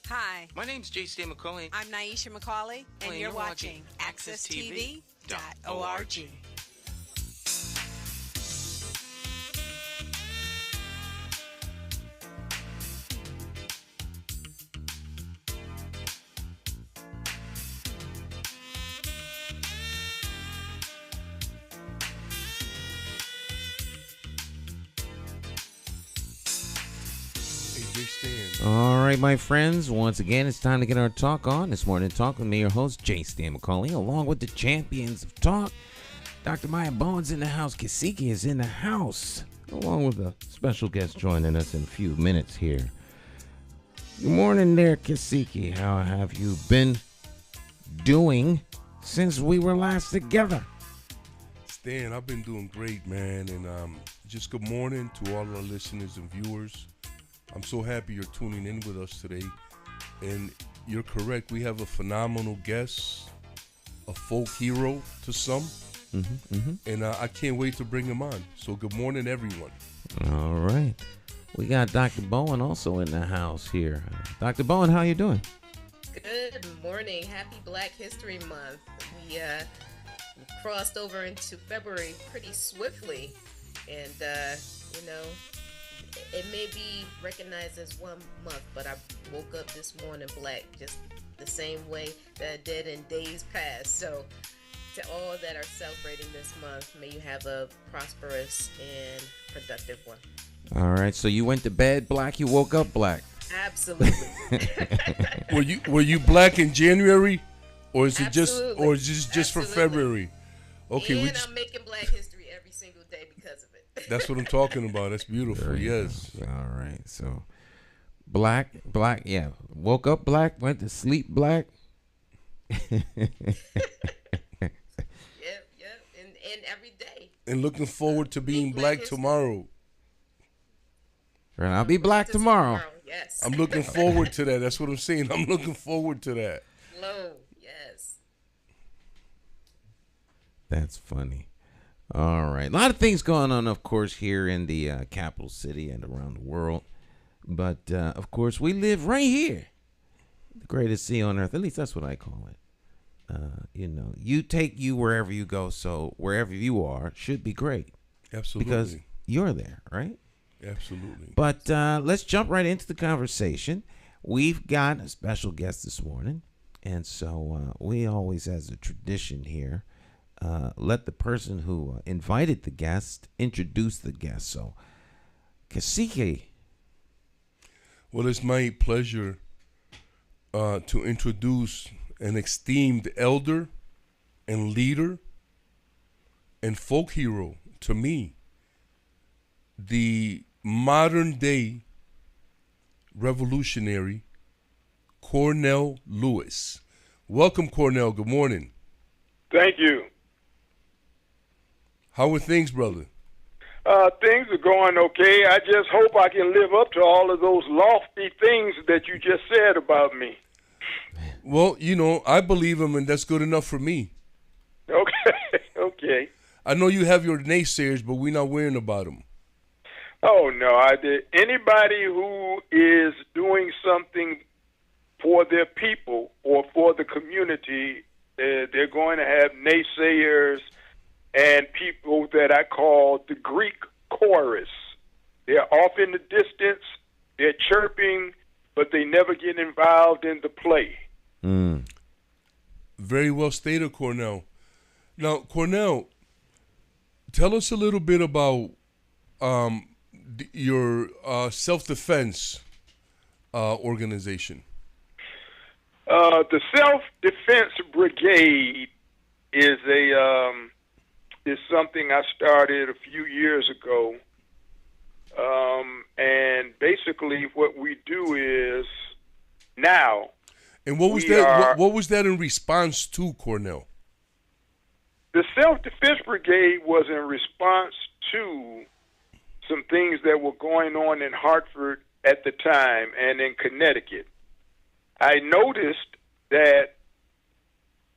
Hi. My name's J.C. McCauley. I'm Naisha McCauley, and you're watching AccessTV.org. All right, my friends, once again, it's time to get our talk on. This morning, talk with me, your host, J. Stan McCauley, along with the champions of talk. Dr. Maya Bowen's in the house. Kasiki is in the house, along with a special guest joining us in a few minutes here. Good morning there, Kasiki. How have you been doing since we were last together? Stan, I've been doing great, man, and just good morning to all our listeners and viewers. I'm so happy you're tuning in with us today. And you're correct. We have a phenomenal guest, a folk hero to some. And I can't wait to bring him on. So good morning, everyone. All right. We got Dr. Bowen also in the house here. Dr. Bowen, how you doing? Good morning. Happy Black History Month. We crossed over into February pretty swiftly. And, it may be recognized as 1 month, but I woke up this morning black, just the same way that I did in days past. So to all that are celebrating this month, may you have a prosperous and productive one. All right, so you went to bed black, you woke up black. Absolutely. Were you black in January, or is it Absolutely. just for February? Okay, and I'm making Black history every single day because of it. That's what I'm talking about. That's beautiful. Yes. All right. So black, yeah. Woke up black, went to sleep black. Yep. And every day. And looking forward to being black tomorrow. Right, I'll be black tomorrow. Yes. I'm looking forward to that. That's what I'm saying. I'm looking forward to that. Hello. Yes. That's funny. All right. A lot of things going on, of course, here in the capital city and around the world. But, of course, we live right here. The greatest city on earth. At least that's what I call it. You take you wherever you go. So wherever you are should be great. Absolutely. Because you're there, right? Absolutely. But let's jump right into the conversation. We've got a special guest this morning. And so we always, as a tradition here, let the person who invited the guest introduce the guest. So, Kasiki. Well, it's my pleasure to introduce an esteemed elder and leader and folk hero to me, the modern day revolutionary Cornell Lewis. Welcome, Cornell. Good morning. Thank you. How are things, brother? Things are going okay. I just hope I can live up to all of those lofty things that you just said about me. Well, I believe him, and that's good enough for me. Okay. I know you have your naysayers, but we're not worrying about them. Oh, no. Anybody who is doing something for their people or for the community, they're going to have naysayers and people that I call the Greek chorus. They're off in the distance, they're chirping, but they never get involved in the play. Very well stated, Cornell. Now, Cornell, tell us a little bit about your self-defense organization. The Self-Defense Brigade is something I started a few years ago. And basically what we do is now. And what was that? What was that in response to, Cornell? the Self-Defense Brigade was in response to some things that were going on in Hartford at the time and in Connecticut. I noticed that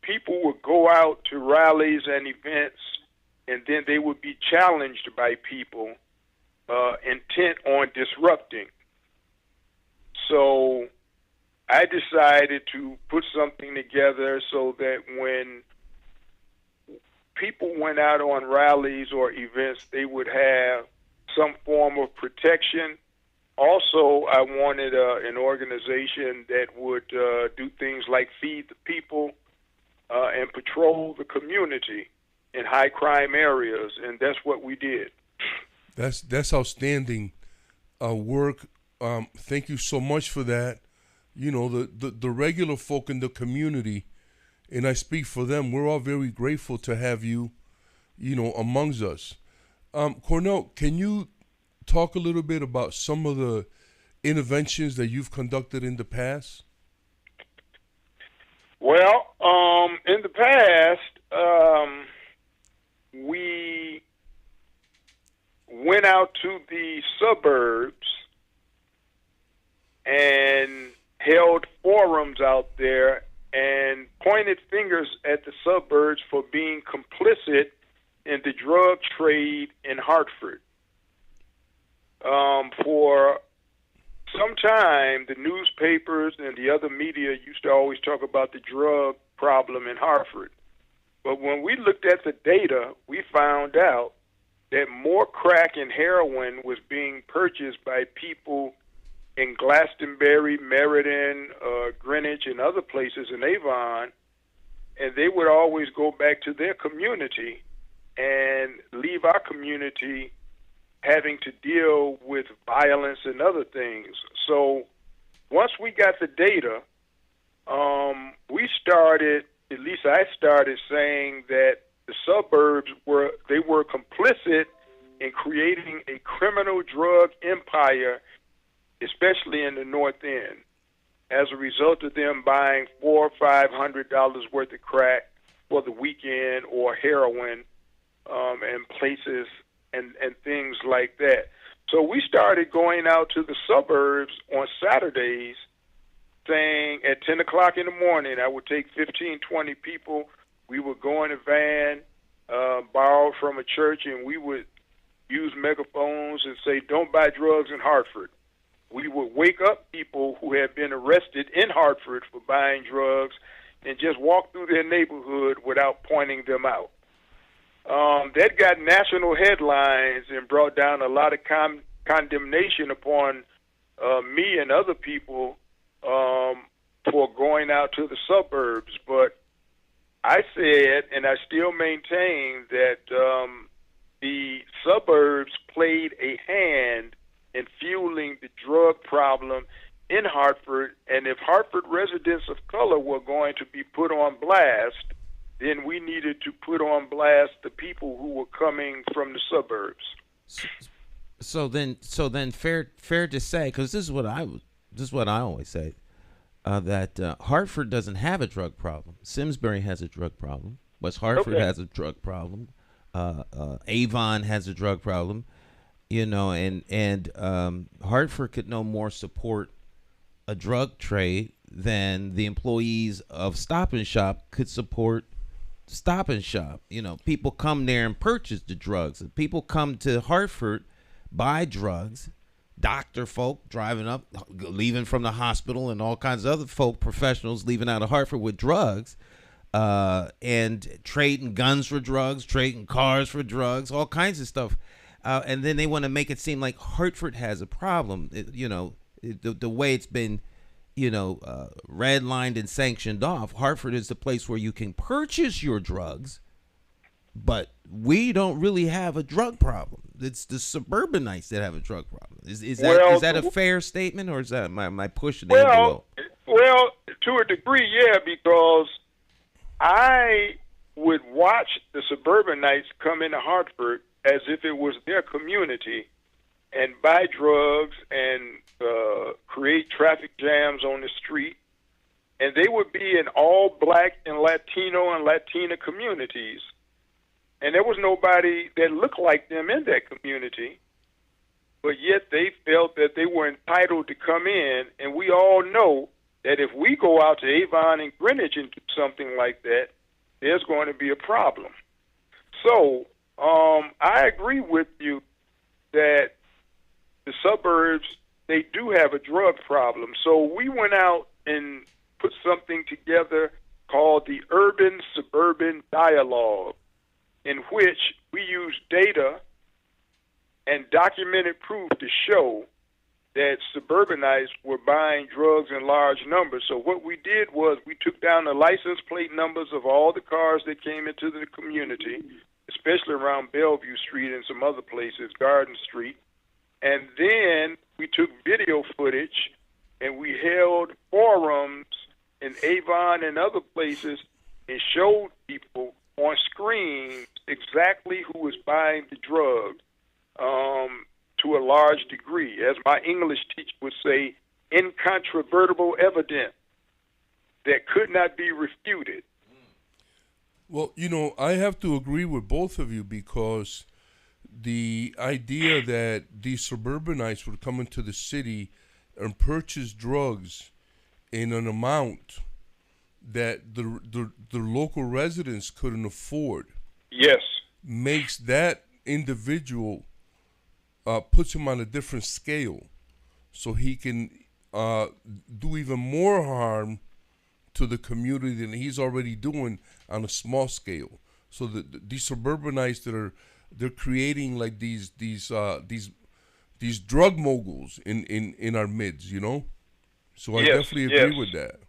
people would go out to rallies and events, and then they would be challenged by people intent on disrupting. So I decided to put something together so that when people went out on rallies or events, they would have some form of protection. Also, I wanted an organization that would do things like feed the people and patrol the community in high crime areas, and that's what we did. That's outstanding work. Thank you so much for that. You know, the regular folk in the community, and I speak for them, we're all very grateful to have you, you know, amongst us. Cornell, can you talk a little bit about some of the interventions that you've conducted in the past? Well, in the past, we went out to the suburbs and held forums out there and pointed fingers at the suburbs for being complicit in the drug trade in Hartford. For some time, the newspapers and the other media used to always talk about the drug problem in Hartford. But when we looked at the data, we found out that more crack and heroin was being purchased by people in Glastonbury, Meriden, Greenwich, and other places in Avon, and they would always go back to their community and leave our community having to deal with violence and other things. So once we got the data, we started, at least I started, saying that the suburbs were complicit in creating a criminal drug empire, especially in the North End, as a result of them buying $400 or $500 worth of crack for the weekend or heroin and places and things like that. So we started going out to the suburbs on Saturdays, saying at 10 o'clock in the morning, I would take 15, 20 people. We would go in a van, borrowed from a church, and we would use megaphones and say, don't buy drugs in Hartford. We would wake up people who had been arrested in Hartford for buying drugs and just walk through their neighborhood without pointing them out. That got national headlines and brought down a lot of condemnation upon me and other people for going out to the suburbs. But I said, and I still maintain, that the suburbs played a hand in fueling the drug problem in Hartford, and if Hartford residents of color were going to be put on blast, then we needed to put on blast the people who were coming from the suburbs. So then, fair to say, because this is what I always say, that Hartford doesn't have a drug problem. Simsbury has a drug problem. West Hartford has a drug problem. Avon has a drug problem. You know, and Hartford could no more support a drug trade than the employees of Stop and Shop could support Stop and Shop. You know, people come there and purchase the drugs. People come to Hartford, buy drugs. Doctor folk driving up, leaving from the hospital, and all kinds of other folk, professionals leaving out of Hartford with drugs, and trading guns for drugs, trading cars for drugs, all kinds of stuff. And then they want to make it seem like Hartford has a problem. The way it's been, redlined and sanctioned off, Hartford is the place where you can purchase your drugs, but we don't really have a drug problem. It's the suburbanites that have a drug problem. Is that a fair statement, or is that my pushing the envelope? Well, to a degree, yeah, because I would watch the suburbanites come into Hartford as if it was their community and buy drugs and create traffic jams on the street. And they would be in all black and Latino and Latina communities. and there was nobody that looked like them in that community, but yet they felt that they were entitled to come in, and we all know that if we go out to Avon and Greenwich and do something like that, there's going to be a problem. So I agree with you that the suburbs, they do have a drug problem. So we went out and put something together called the Urban Suburban Dialogue, in which we use data and documented proof to show that suburbanites were buying drugs in large numbers. So what we did was we took down the license plate numbers of all the cars that came into the community, especially around Bellevue Street and some other places, Garden Street. And then we took video footage and we held forums in Avon and other places and showed people on screens exactly who was buying the drugs to a large degree. As my English teacher would say, incontrovertible evidence that could not be refuted. Well, I have to agree with both of you, because the idea that these suburbanites would come into the city and purchase drugs in an amount that the local residents couldn't afford, yes, makes that individual, puts him on a different scale, so he can do even more harm to the community than he's already doing on a small scale. So these suburbanites they're creating like these drug moguls in our midst, So I definitely agree with that.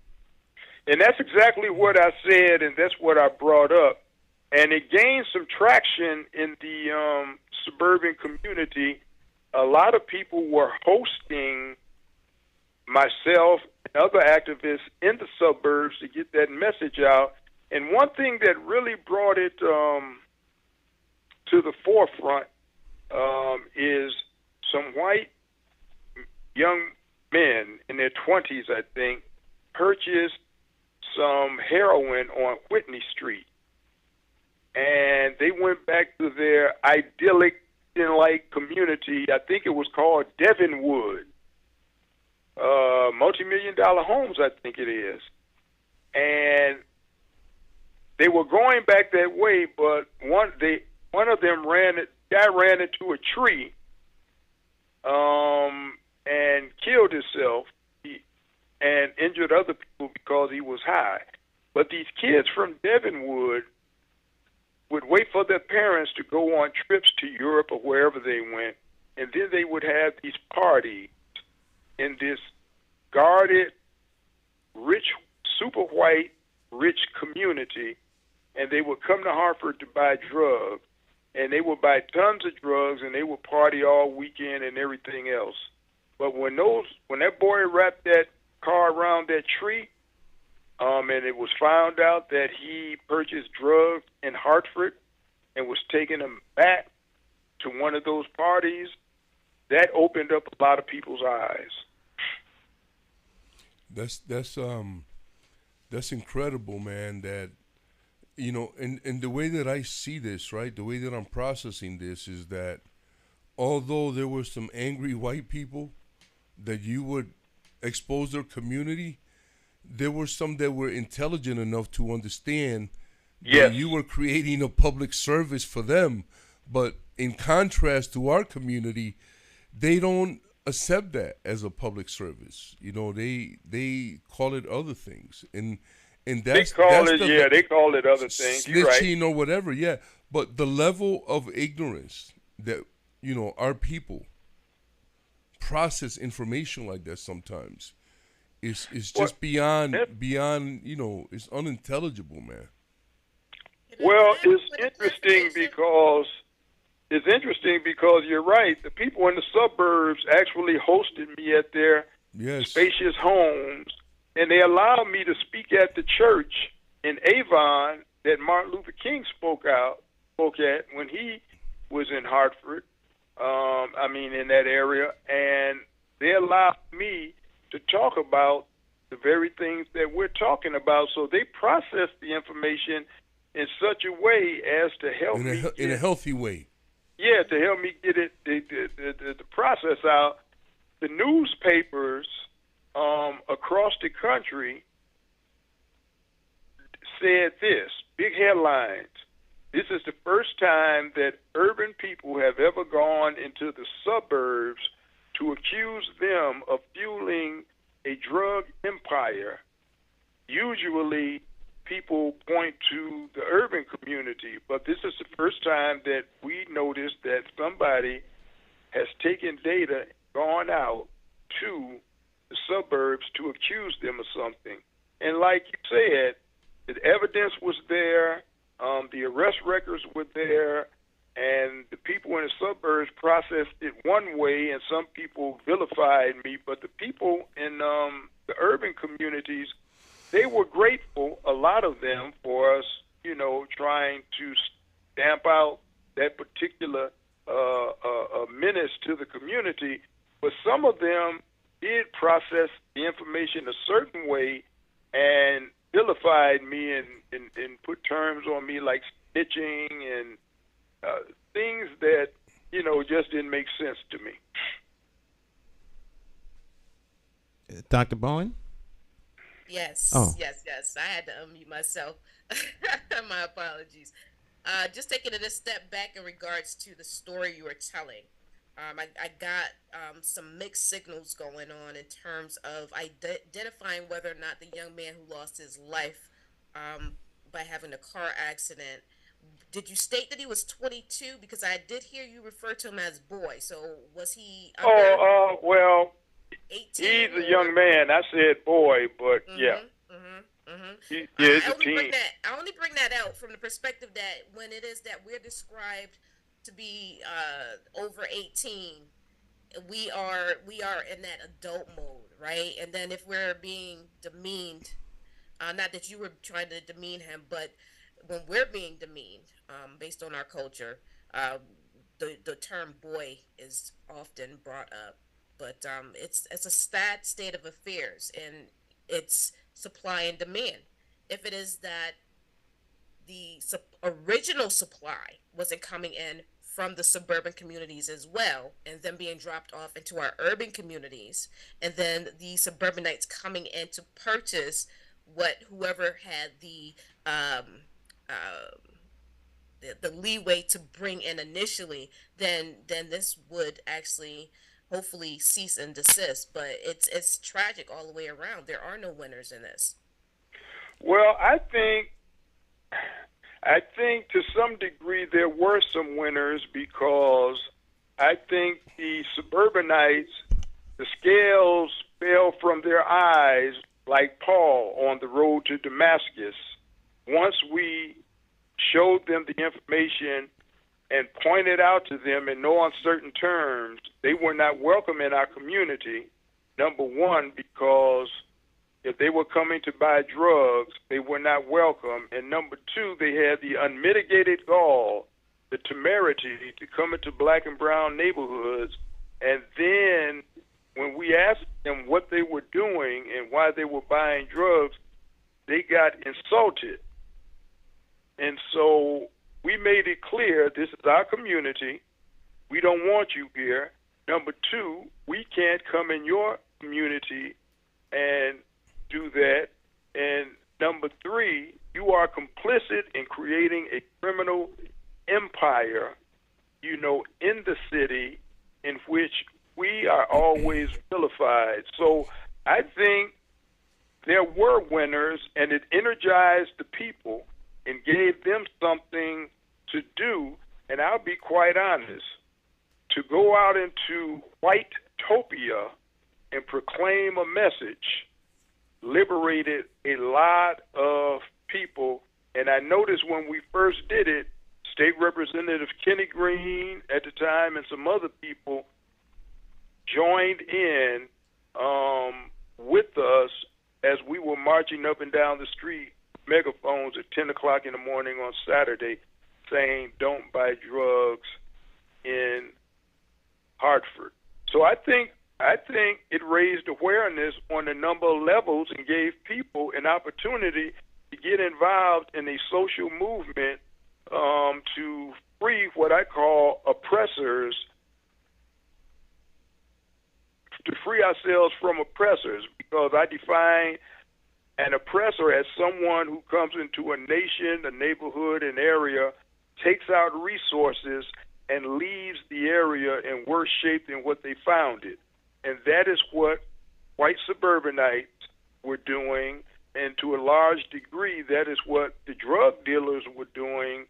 And that's exactly what I said, and that's what I brought up. And it gained some traction in the suburban community. A lot of people were hosting myself and other activists in the suburbs to get that message out. And one thing that really brought it to the forefront is some white young men in their 20s, I think, purchased some heroin on Whitney Street. And they went back to their idyllic, community. I think it was called Devonwood. Multi-million-dollar homes, I think it is. And they were going back that way, but one of them ran into a tree and killed himself and injured other people because he was high. But these kids from Devonwood would wait for their parents to go on trips to Europe or wherever they went, and then they would have these parties in this guarded, rich, super white, rich community, and they would come to Hartford to buy drugs, and they would buy tons of drugs, and they would party all weekend and everything else. But when that boy wrapped that car around that tree, and it was found out that he purchased drugs in Hartford and was taking them back to one of those parties, that opened up a lot of people's eyes. That's incredible, man. That and the way that I see this, right, the way that I'm processing this is that although there were some angry white people that you would expose their community, there were some that were intelligent enough to understand that you were creating a public service for them. But in contrast to our community, they don't accept that as a public service. They call it other things, and that's they call it other things. Snitching or whatever, yeah. But the level of ignorance that our people process information like that sometimes is just beyond it's unintelligible, man. Well, it's interesting because you're right. The people in the suburbs actually hosted me at their spacious homes, and they allowed me to speak at the church in Avon that Martin Luther King spoke at when he was in Hartford. In that area, and they allowed me to talk about the very things that we're talking about. So they processed the information in such a way as to help me in a healthy way. Yeah, to help me get it the process out. The newspapers across the country said this, big headlines. This is the first time that urban people have ever gone into the suburbs to accuse them of fueling a drug empire. Usually people point to the urban community, but this is the first time that we noticed that somebody has taken data, gone out to the suburbs to accuse them of something. And like you said, the evidence was there, the arrest records were there, and the people in the suburbs processed it one way, and some people vilified me, but the people in the urban communities, they were grateful, a lot of them, for us, trying to stamp out that particular menace to the community. But some of them did process the information a certain way and vilified me and put terms on me like snitching and things that, just didn't make sense to me. Dr. Bowen? Yes. Oh. Yes. I had to unmute myself. My apologies. Just taking it a step back in regards to the story you were telling. I got some mixed signals going on in terms of identifying whether or not the young man who lost his life by having a car accident. Did you state that he was 22? Because I did hear you refer to him as boy. So was he? Well, 18. He's a young man. I said boy, but yeah. I only bring that out from the perspective that when it is that we're described to be over 18, we are in that adult mode, right? And then if we're being demeaned, not that you were trying to demean him, but when we're being demeaned based on our culture, the term boy is often brought up. But it's a sad state of affairs, and it's supply and demand. If it is that the original supply wasn't coming in from the suburban communities as well, and then being dropped off into our urban communities, and then the suburbanites coming in to purchase what whoever had the leeway to bring in initially, then this would actually hopefully cease and desist. But it's tragic all the way around. There are no winners in this. Well, I think to some degree there were some winners, because I think the suburbanites, the scales fell from their eyes like Paul on the road to Damascus. Once we showed them the information and pointed out to them in no uncertain terms, they were not welcome in our community. Number one, because if they were coming to buy drugs, they were not welcome. And number two, they had the unmitigated gall, the temerity to come into black and brown neighborhoods. And then when we asked them what they were doing and why they were buying drugs, they got insulted. And so we made it clear, this is our community. We don't want you here. Number two, we can't come in your community and do that. And number three, you are complicit in creating a criminal empire, in the city in which we are always vilified. So I think there were winners, and it energized the people and gave them something to do. And I'll be quite honest, to go out into white-topia and proclaim a message liberated a lot of people. And I noticed when we first did it, State Representative Kenny Green at the time and some other people joined in with us as we were marching up and down the street, megaphones at 10 o'clock in the morning on Saturday, saying don't buy drugs in Hartford. So I think it raised awareness on a number of levels and gave people an opportunity to get involved in a social movement to free what I call oppressors, to free ourselves from oppressors, because I define an oppressor as someone who comes into a nation, a neighborhood, an area, takes out resources, and leaves the area in worse shape than what they found it. And that is what white suburbanites were doing, and to a large degree, that is what the drug dealers were doing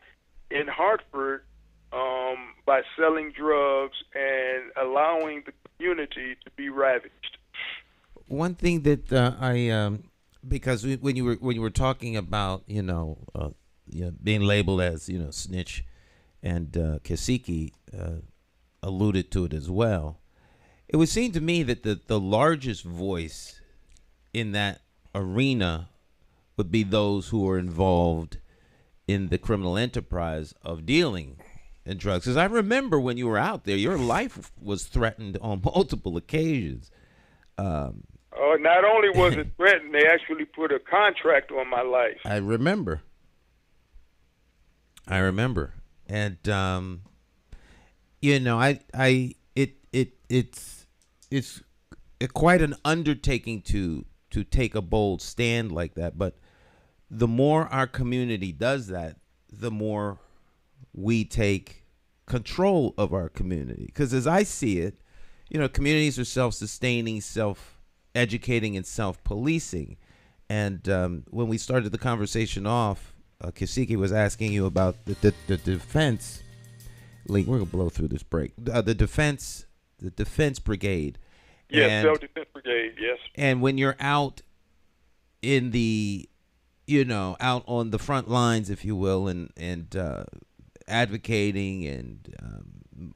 in Hartford by selling drugs and allowing the community to be ravaged. One thing that because when you were talking about being labeled as snitch, and Kasiki alluded to it as well, it would seem to me that the largest voice in that arena would be those who are involved in the criminal enterprise of dealing in drugs. Because I remember when you were out there, your life was threatened on multiple occasions. Not only was it threatened, they actually put a contract on my life. I remember. And it's quite an undertaking to take a bold stand like that. But the more our community does that, the more we take control of our community. Because as I see it, communities are self-sustaining, self-educating, and self-policing. And when we started the conversation off, Kasiki was asking you about the defense. We're gonna blow through this break. The defense brigade. Yes, self-defense brigade. Yes. And when you're out in the, out on the front lines, if you will, and advocating and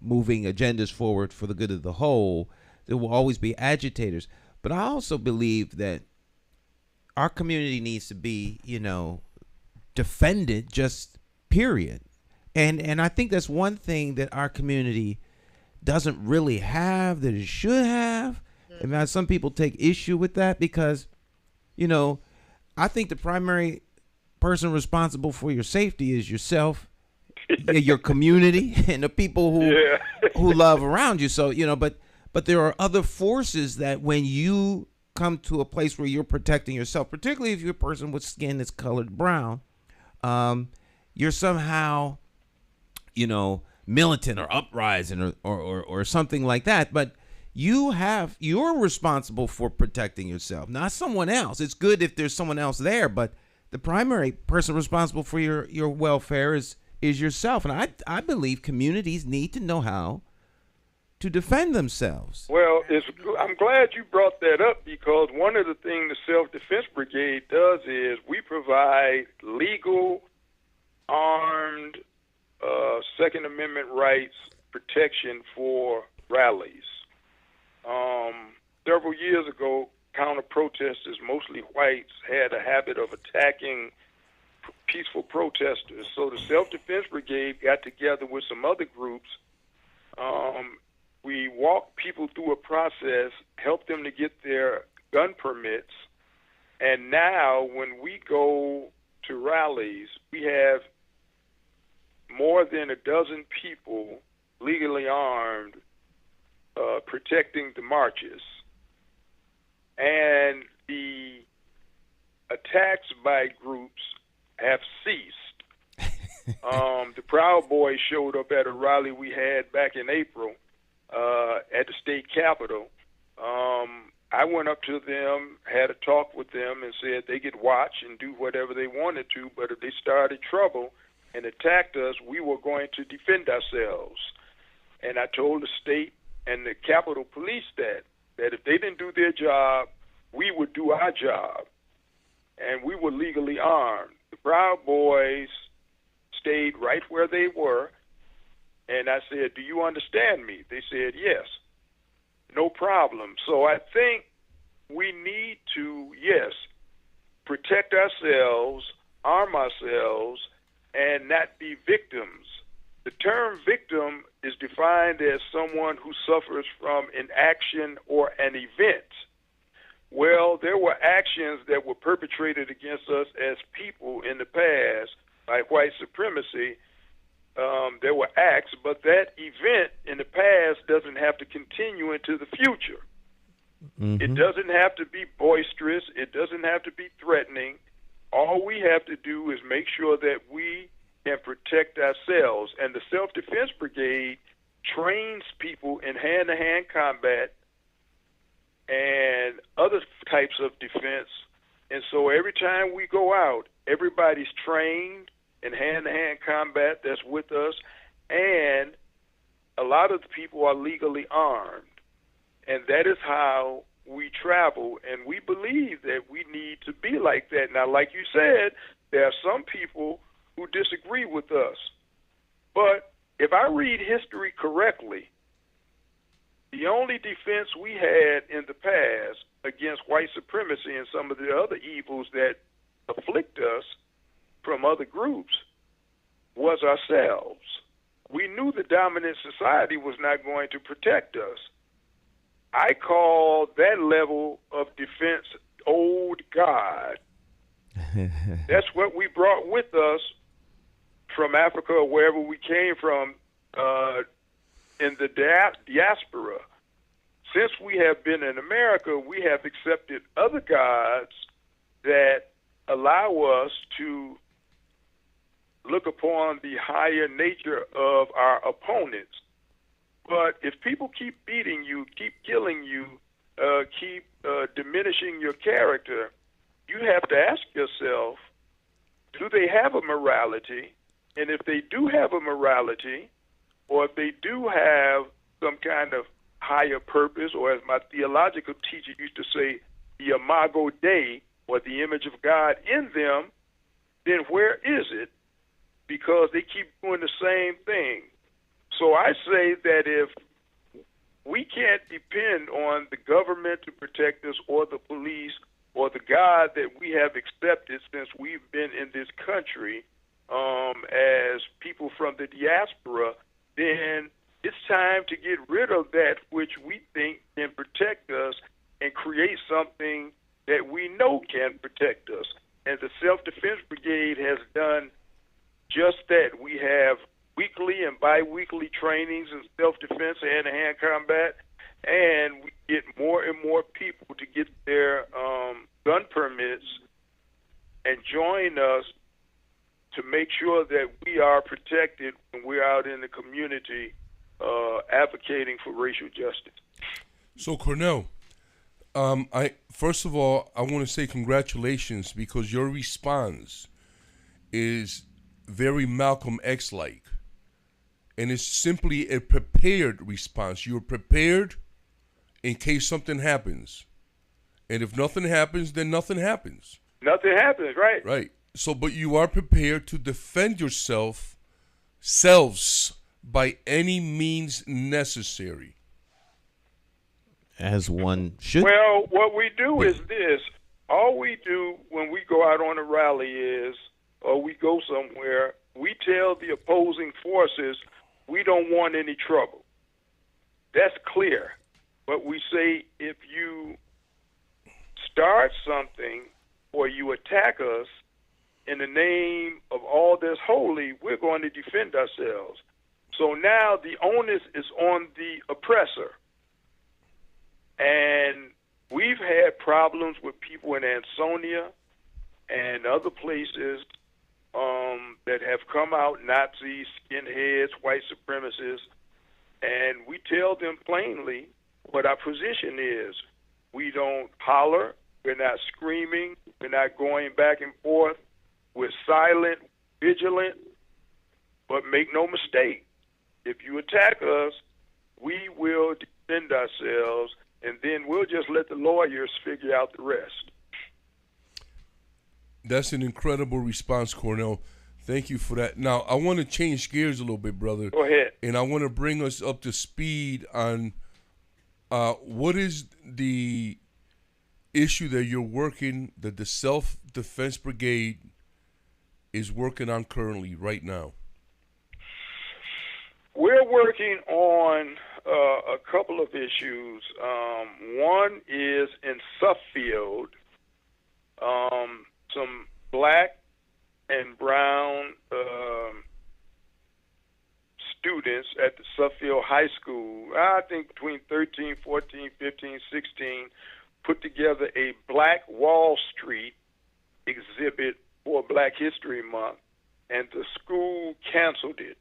moving agendas forward for the good of the whole, there will always be agitators. But I also believe that our community needs to be, defended, just period. And I think that's one thing that our community doesn't really have that it should have. And now some people take issue with that because, I think the primary person responsible for your safety is yourself, your community, and the people who love around you. So, but there are other forces that when you come to a place where you're protecting yourself, particularly if you're a person with skin that's colored brown, you're somehow, militant or uprising or something like that. But you're responsible for protecting yourself, not someone else. It's good if there's someone else there, but the primary person responsible for your welfare is yourself. And I believe communities need to know how to defend themselves. Well, I'm glad you brought that up, because one of the things the Self-Defense Brigade does is we provide legal, armed, Second Amendment rights protection for rallies. Several years ago, counter-protesters, mostly whites, had a habit of attacking peaceful protesters. So the Self-Defense Brigade got together with some other groups. We walked people through a process, helped them to get their gun permits, and now when we go to rallies, we have more than a dozen people legally armed protecting the marches. And the attacks by groups have ceased. The Proud Boys showed up at a rally we had back in April at the state capitol. I went up to them, had a talk with them, and said they could watch and do whatever they wanted to, but if they started trouble and attacked us, we were going to defend ourselves. And I told the state and the Capitol Police that if they didn't do their job, we would do our job. And we were legally armed. The Proud Boys stayed right where they were, and I said, "Do you understand me?" They said, "Yes." No problem. So I think we need to, yes, protect ourselves, arm ourselves, and not be victims. The term victim is defined as someone who suffers from an action or an event. Well, there were actions that were perpetrated against us as people in the past, like white supremacy. There were acts, but that event in the past doesn't have to continue into the future. It doesn't have to be boisterous. It doesn't have to be threatening. All we have to do is make sure that we can protect ourselves. And the Self-Defense Brigade trains people in hand-to-hand combat and other types of defense. And so every time we go out, everybody's trained in hand-to-hand combat that's with us, and a lot of the people are legally armed. And that is how we travel, and we believe that we need to be like that. Now, like you said, there are some people who disagree with us. But if I read history correctly, the only defense we had in the past against white supremacy and some of the other evils that afflict us from other groups was ourselves. We knew the dominant society was not going to protect us. I call that level of defense old God. That's what we brought with us from Africa or wherever we came from in the diaspora. Since we have been in America, we have accepted other gods that allow us to look upon the higher nature of our opponents. But if people keep beating you, keep killing you, keep diminishing your character, you have to ask yourself, do they have a morality? And if they do have a morality, or if they do have some kind of higher purpose, or as my theological teacher used to say, the imago Dei, or the image of God in them, then where is it? Because they keep doing the same thing. So I say that if we can't depend on the government to protect us or the police or the God that we have accepted since we've been in this country as people from the diaspora, then it's time to get rid of that which we think can protect us and create something that we know can protect us. And the Self-Defense Brigade has done just that. We have weekly and bi-weekly trainings in self-defense, hand-to-hand combat, and we get more and more people to get their gun permits and join us to make sure that we are protected when we're out in the community advocating for racial justice. So, Cornell, first of all, I want to say congratulations, because your response is very Malcolm X-like. And it's simply a prepared response. You're prepared in case something happens. And if nothing happens, then nothing happens. Nothing happens, right? Right. So, but you are prepared to defend selves by any means necessary. As one should. Well, what we do is this. All we do when we go out on a rally is, or we go somewhere, we tell the opposing forces we don't want any trouble. That's clear. But we say if you start something or you attack us in the name of all that's holy, we're going to defend ourselves. So now the onus is on the oppressor. And we've had problems with people in Ansonia and other places that have come out, Nazis, skinheads, white supremacists, and we tell them plainly what our position is. We don't holler, we're not screaming, we're not going back and forth. We're silent, vigilant, but make no mistake, if you attack us, we will defend ourselves, and then we'll just let the lawyers figure out the rest. That's an incredible response, Cornell. Thank you for that. Now, I want to change gears a little bit, brother. Go ahead. And I want to bring us up to speed on what is the issue that you're working, that the Self-Defense Brigade is working on currently, right now. We're working on a couple of issues. One is in Suffield, some black and brown students at the Suffield High School, I think between 13, 14, 15, 16, put together a Black Wall Street exhibit for Black History Month, and the school canceled it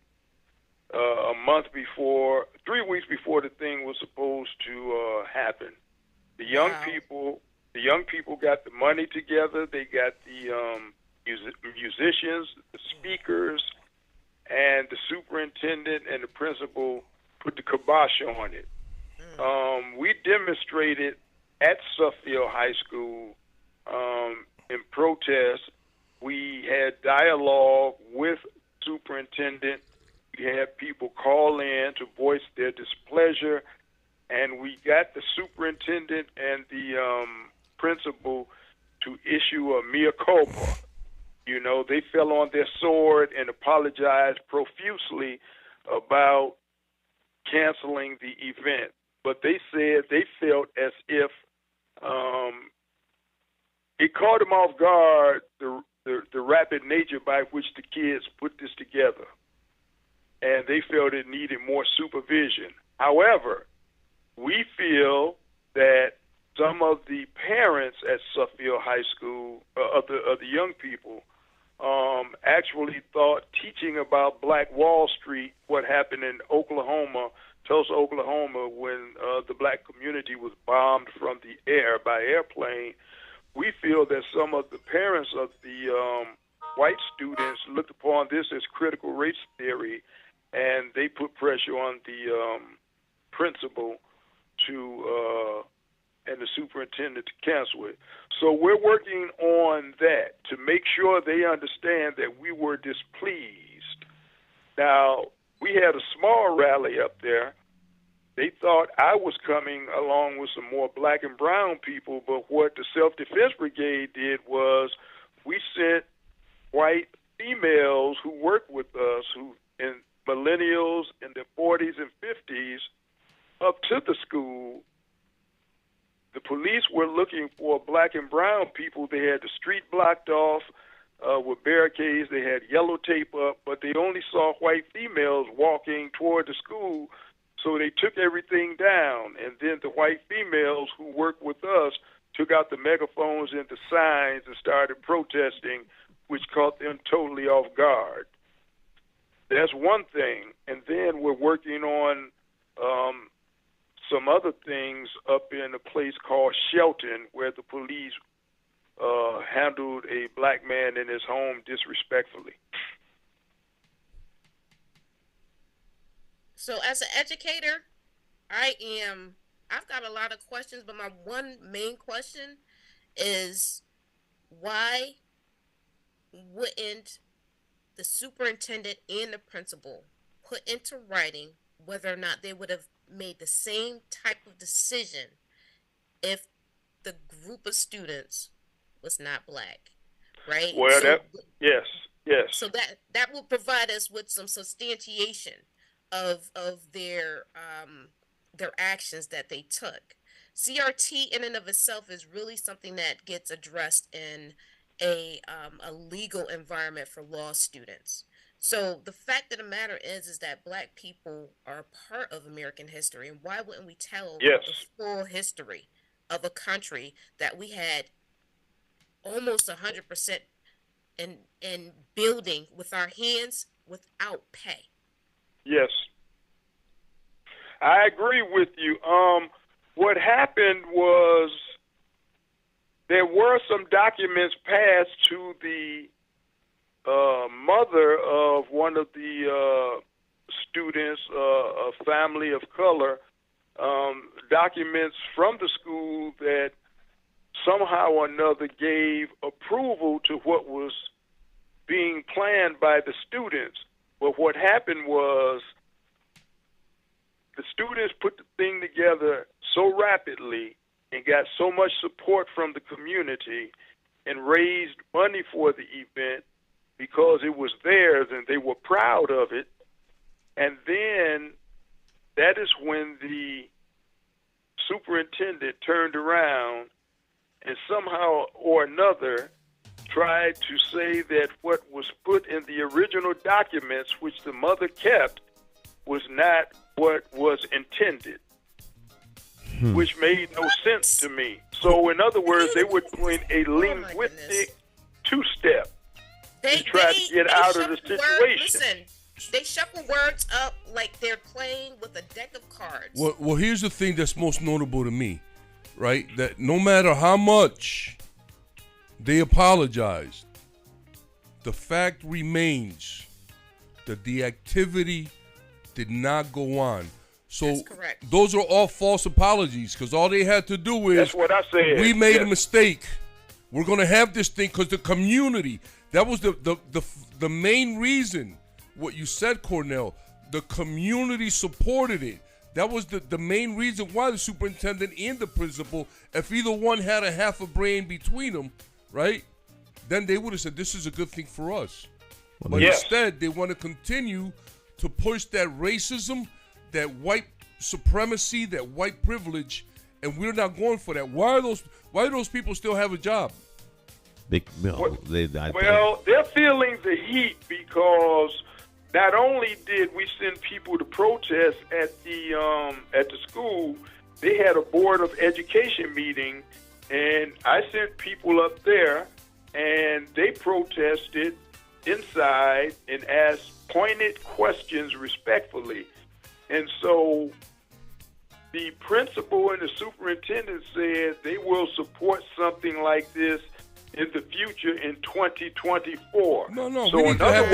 a month before, 3 weeks before the thing was supposed to happen. The young people got the money together. They got the musicians, the speakers, and the superintendent and the principal put the kibosh on it. We demonstrated at Suffield High School in protest. We had dialogue with superintendent. We had people call in to voice their displeasure, and we got the superintendent and the principal to issue a mea culpa. You know, they fell on their sword and apologized profusely about canceling the event. But they said they felt as if it caught them off guard, the rapid nature by which the kids put this together. And they felt it needed more supervision. However, we feel that some of the parents at Suffield High School, of the young people, actually thought teaching about Black Wall Street, what happened in Oklahoma, Tulsa, Oklahoma, when the black community was bombed from the air by airplane, we feel that some of the parents of the white students looked upon this as critical race theory, and they put pressure on the principal to and the superintendent to cancel it. So we're working on that to make sure they understand that we were displeased. Now, we had a small rally up there. They thought I was coming along with some more black and brown people, but what the Self-Defense Brigade did was we sent white females who work with us, who in millennials in their 40s and 50s, up to the school. The police were looking for black and brown people. They had the street blocked off with barricades. They had yellow tape up, but they only saw white females walking toward the school, so they took everything down. And then the white females who worked with us took out the megaphones and the signs and started protesting, which caught them totally off guard. That's one thing. And then we're working on some other things up in a place called Shelton, where the police handled a black man in his home disrespectfully. So as an educator, I've got a lot of questions, but my one main question is, why wouldn't the superintendent and the principal put into writing whether or not they would have made the same type of decision if the group of students was not black, right? Well, So, yes. so that will provide us with some substantiation of their actions that they took. CRT in and of itself is really something that gets addressed in a legal environment for law students. So the fact of the matter is that black people are part of American history, and why wouldn't we tell the full history of a country that we had almost 100% in building with our hands without pay? Yes. I agree with you. What happened was there were some documents passed to the mother of one of the students, a family of color, documents from the school that somehow or another gave approval to what was being planned by the students. But what happened was the students put the thing together so rapidly and got so much support from the community and raised money for the event because it was theirs and they were proud of it. And then that is when the superintendent turned around and somehow or another tried to say that what was put in the original documents, which the mother kept, was not what was intended, which made no sense to me. So, in other words, they were doing a linguistic two-step to try to get out of the situation. They shuffle words up like they're playing with a deck of cards. Well, here's the thing that's most notable to me, right? That no matter how much they apologized, the fact remains that the activity did not go on. So those are all false apologies, because all they had to do is, that's what I said. We made a mistake. We're going to have this thing because the community, that was the main reason. What you said, Cornell, the community supported it. That was the main reason why the superintendent and the principal, if either one had a half a brain between them, right, then they would have said, this is a good thing for us. But instead, they want to continue to push that racism, that white supremacy, that white privilege, and we're not going for that. Why do those people still have a job? They're feeling the heat because not only did we send people to protest at the school, they had a board of education meeting, and I sent people up there, and they protested inside and asked pointed questions respectfully. And so the principal and the superintendent said they will support something like this in the future in 2024. No. So in other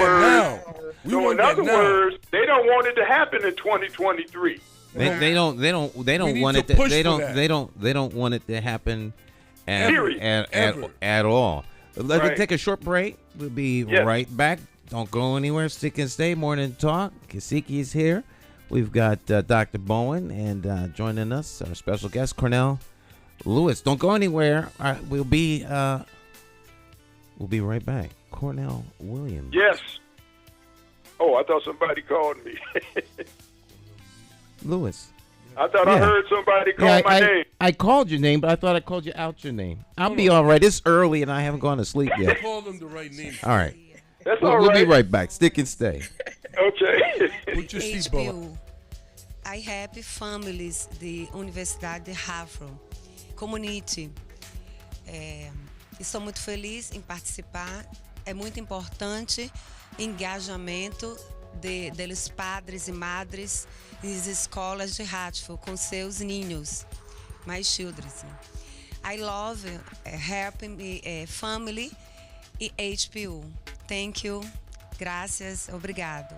words, they don't want it to happen in 2023. They don't want it. They don't want it to happen at all. Let's take a short break. We'll be right back. Don't go anywhere. Stick and stay. Morning Talk. Kasiki is here. We've got Dr. Bowen and joining us, our special guest, Cornell Lewis. Don't go anywhere. All right, we'll be right back. Cornell Williams. Yes. Oh, I thought somebody called me. Lewis. I thought I heard somebody call my name. I called your name, but I thought I called you out your name. I'll be all right. It's early, and I haven't gone to sleep yet. I called them the right name. All right. That's all right. We'll be right back. Stick and stay. Okay. Put your seatbelt on. I help families de Universidade de Harvard Community. Estou muito feliz em participar. É muito importante engajamento deles padres e madres nas escolas de Hartford com seus ninhos, my children. I love helping family e HPU. Thank you. Gracias. Obrigado.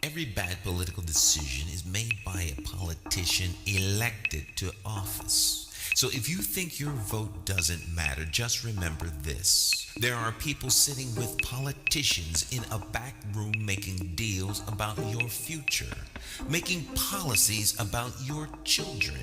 Every bad political decision is made by a politician elected to office. So if you think your vote doesn't matter, just remember this. There are people sitting with politicians in a back room making deals about your future, making policies about your children,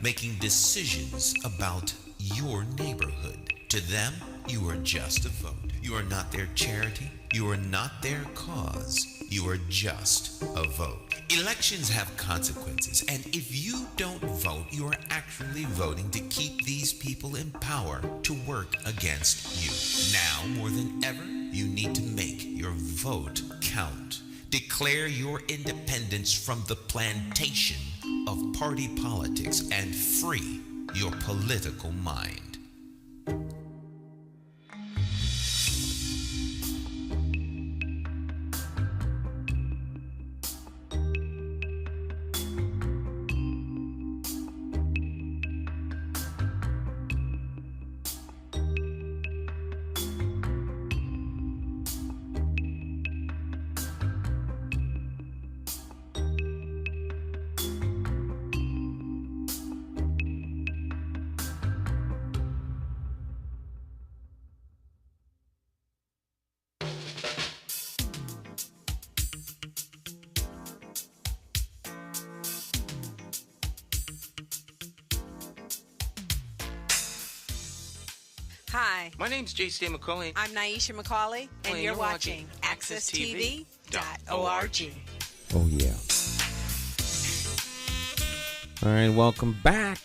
making decisions about your neighborhood. To them, you are just a vote. You are not their charity. You are not their cause. You are just a vote. Elections have consequences, and if you don't vote, you are actually voting to keep these people in power to work against you. Now, more than ever, you need to make your vote count. Declare your independence from the plantation of party politics and free your political mind. Hi, My name's J.C. McCauley. I'm Naisha McCauley, and you're watching AccessTV.org. Oh, yeah. All right, welcome back.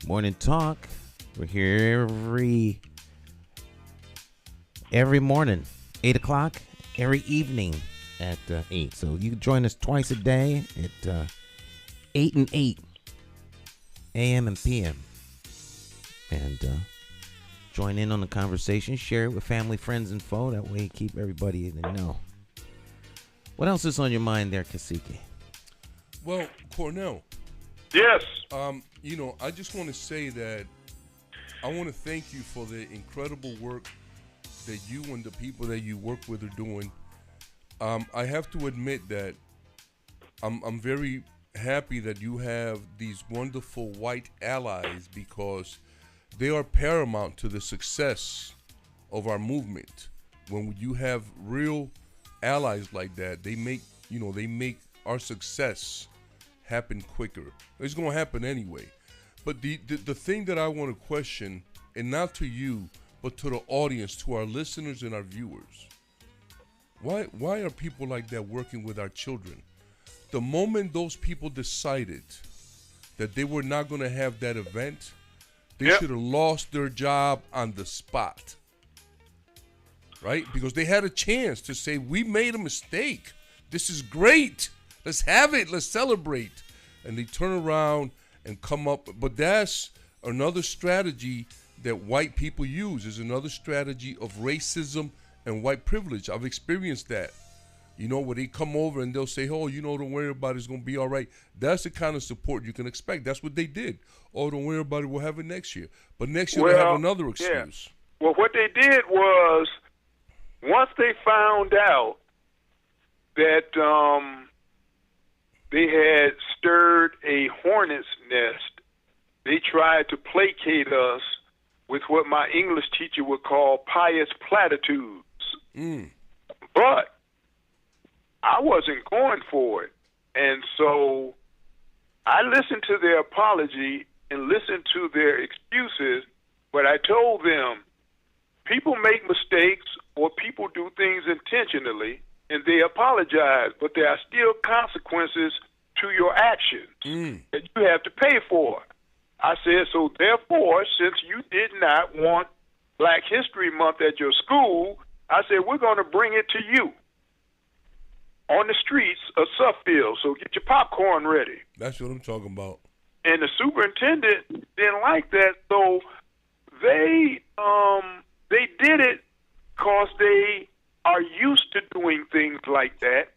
Morning Talk. We're here every morning, 8 o'clock, every evening at 8. So you can join us twice a day at 8 and 8, a.m. and p.m. And join in on the conversation. Share it with family, friends, and foe. That way you keep everybody in the know. What else is on your mind there, Kasiki? Well, Cornell. Yes. I just want to say that I want to thank you for the incredible work that you and the people that you work with are doing. I have to admit that I'm very happy that you have these wonderful white allies, because they are paramount to the success of our movement. When you have real allies like that, they make our success happen quicker. It's going to happen anyway. But the thing that I want to question, and not to you, but to the audience, to our listeners and our viewers, why are people like that working with our children? The moment those people decided that they were not going to have that event, they should have lost their job on the spot. Right? Because they had a chance to say, we made a mistake. This is great. Let's have it. Let's celebrate. And they turn around and come up. But that's another strategy that white people use, is another strategy of racism and white privilege. I've experienced that. Where they come over and they'll say, oh, don't worry about it. It's going to be all right. That's the kind of support you can expect. That's what they did. Oh, don't worry about it. We'll have it next year. But next year they'll have another excuse. Yeah. Well, what they did was, once they found out that they had stirred a hornet's nest, they tried to placate us with what my English teacher would call pious platitudes. But I wasn't going for it. And so I listened to their apology and listened to their excuses, but I told them, people make mistakes or people do things intentionally and they apologize, but there are still consequences to your actions that you have to pay for. I said, so therefore, since you did not want Black History Month at your school, I said, we're going to bring it to you on the streets of Suffield. So get your popcorn ready. That's what I'm talking about. And the superintendent didn't like that, so they did it because they are used to doing things like that,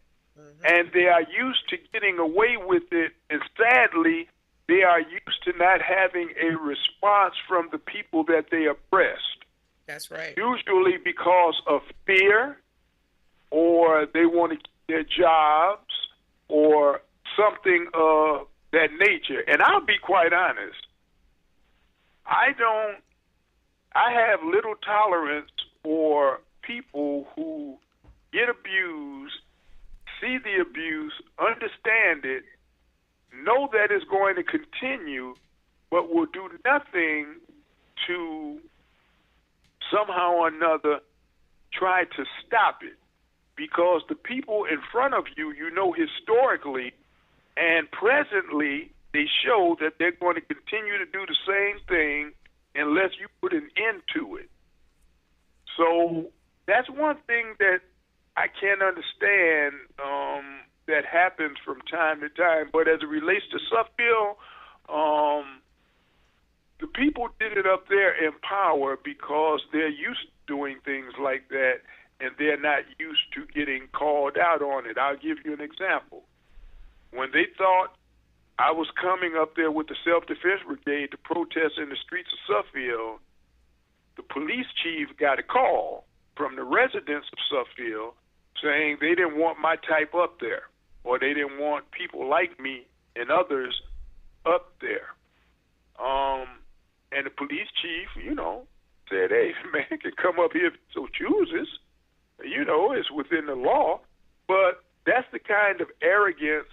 and they are used to getting away with it, and sadly, they are used to not having a response from the people that they oppressed. That's right. Usually because of fear, or they want to keep their jobs, or something of that nature. And I'll be quite honest, I have little tolerance for people who get abused, see the abuse, understand it, know that it's going to continue, but will do nothing to somehow or another try to stop it. Because the people in front of you, historically and presently, they show that they're going to continue to do the same thing unless you put an end to it. So that's one thing that I can't understand that happens from time to time. But as it relates to Suffield, the people did it up there in power because they're used to doing things like that, and they're not used to getting called out on it. I'll give you an example. When they thought I was coming up there with the Self-Defense Brigade to protest in the streets of Suffield, the police chief got a call from the residents of Suffield saying they didn't want my type up there, or they didn't want people like me and others up there. And the police chief, said, hey, man can come up here if he so chooses. It's within the law. But that's the kind of arrogance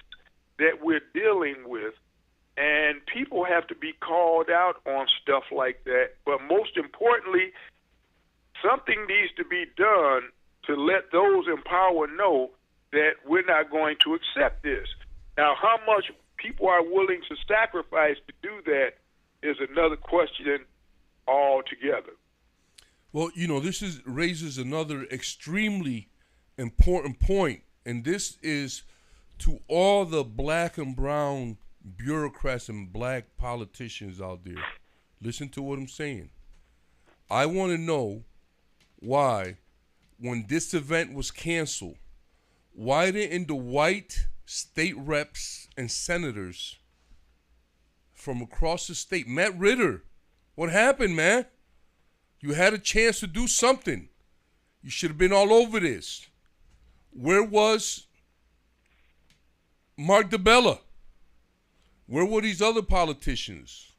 that we're dealing with. And people have to be called out on stuff like that. But most importantly, something needs to be done to let those in power know that we're not going to accept this. Now, how much people are willing to sacrifice to do that is another question altogether. Well, this raises another extremely important point, and this is to all the black and brown bureaucrats and black politicians out there. Listen to what I'm saying. I want to know why, when this event was canceled, why didn't the white state reps and senators from across the state, Matt Ritter, what happened, man? You had a chance to do something. You should have been all over this. Where was Mark DeBella? Where were these other politicians?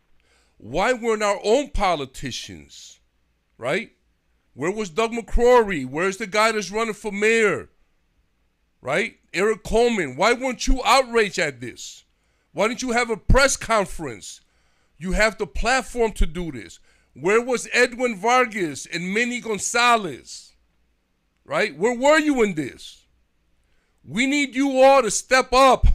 Why weren't our own politicians, right? Where was Doug McCrory? Where's the guy that's running for mayor, right? Eric Coleman. Why weren't you outraged at this? Why didn't you have a press conference? You have the platform to do this. Where was Edwin Vargas and Minnie Gonzalez, right? Where were you in this? We need you all to step up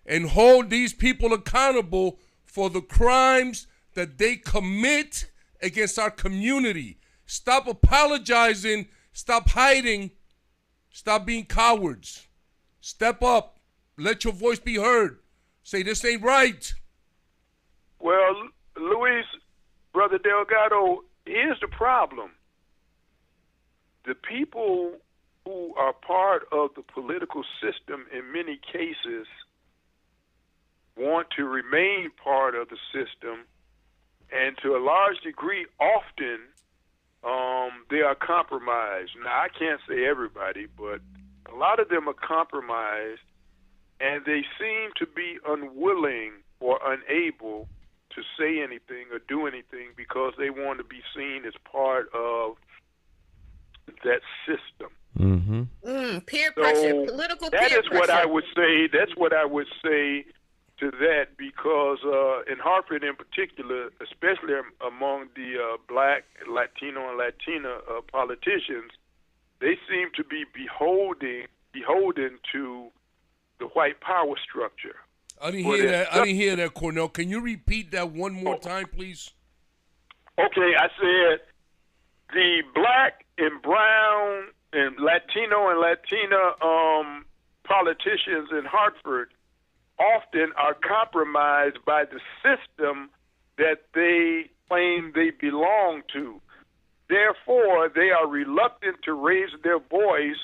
and hold these people accountable for the crimes that they commit against our community. Stop apologizing. Stop hiding. Stop being cowards. Step up. Let your voice be heard. Say, this ain't right. Well, Luis, Brother Delgado, here's the problem. The people who are part of the political system in many cases want to remain part of the system, and to a large degree, often, they are compromised. Now, I can't say everybody, but a lot of them are compromised, and they seem to be unwilling or unable to say anything or do anything because they want to be seen as part of that system. Mm-hmm. Peer pressure, political peer pressure. That is what I would say. That's what I would say to that, because in Hartford in particular, especially among the black, Latino, and Latina politicians, they seem to be beholden to the white power structure. I didn't hear that, Cornell. Can you repeat that one more time, please? Okay, I said the black and brown and Latino and Latina politicians in Hartford often are compromised by the system that they claim they belong to. Therefore, they are reluctant to raise their voice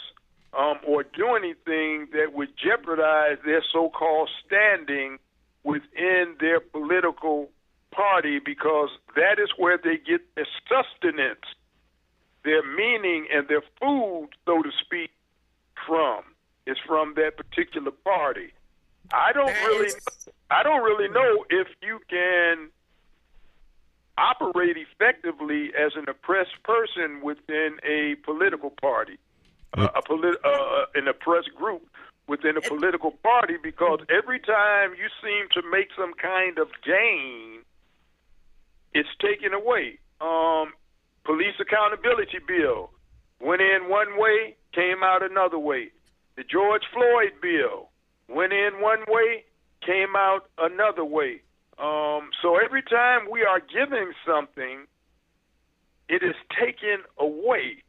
or do anything that would jeopardize their so-called standing within their political party, because that is where they get their sustenance, their meaning, and their food, so to speak, from. Is from that particular party. I don't really know if you can operate effectively as an oppressed person within a political party, an oppressed group within a political party, because every time you seem to make some kind of gain, it's taken away. Police accountability bill went in one way, came out another way. The George Floyd bill went in one way, came out another way. So every time we are giving something, it is taken away.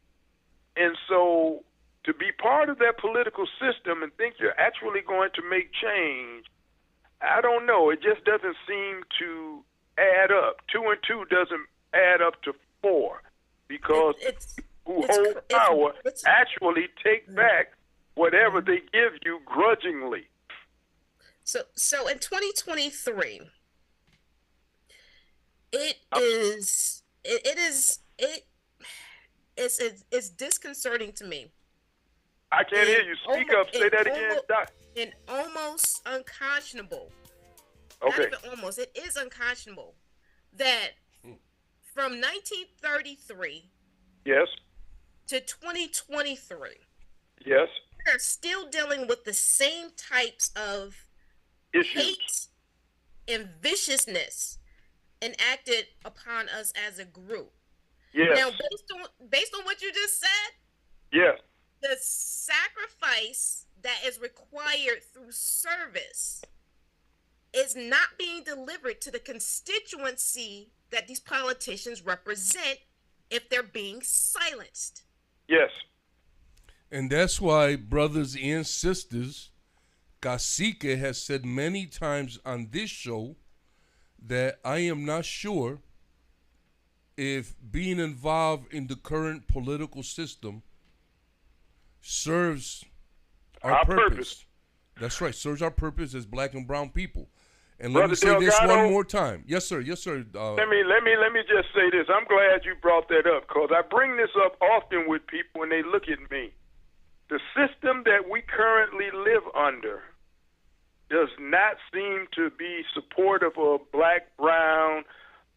And so to be part of that political system and think you're actually going to make change, I don't know. It just doesn't seem to add up. 2 and 2 doesn't add up to 4, because who hold power actually take back whatever they give you grudgingly. So in 2023, it's disconcerting to me. I can't hear you. Speak up. Say that again, Doc. And almost unconscionable. Okay. Not even almost. It is unconscionable that from 1933 yes to 2023, yes, we're still dealing with the same types of issues, hate and viciousness enacted upon us as a group. Yes. Now, based on what you just said, Yes. the sacrifice that is required through service is not being delivered to the constituency that these politicians represent if they're being silenced. Yes. And that's why, brothers and sisters, Cacique has said many times on this show that I am not sure if being involved in the current political system serves our purpose. That's right, serves our purpose as black and brown people. And let me say Brother this Delgado, one more time. Yes, sir. Yes, sir. Let me just say this. I'm glad you brought that up because I bring this up often with people when they look at me. The system that we currently live under does not seem to be supportive of black, brown,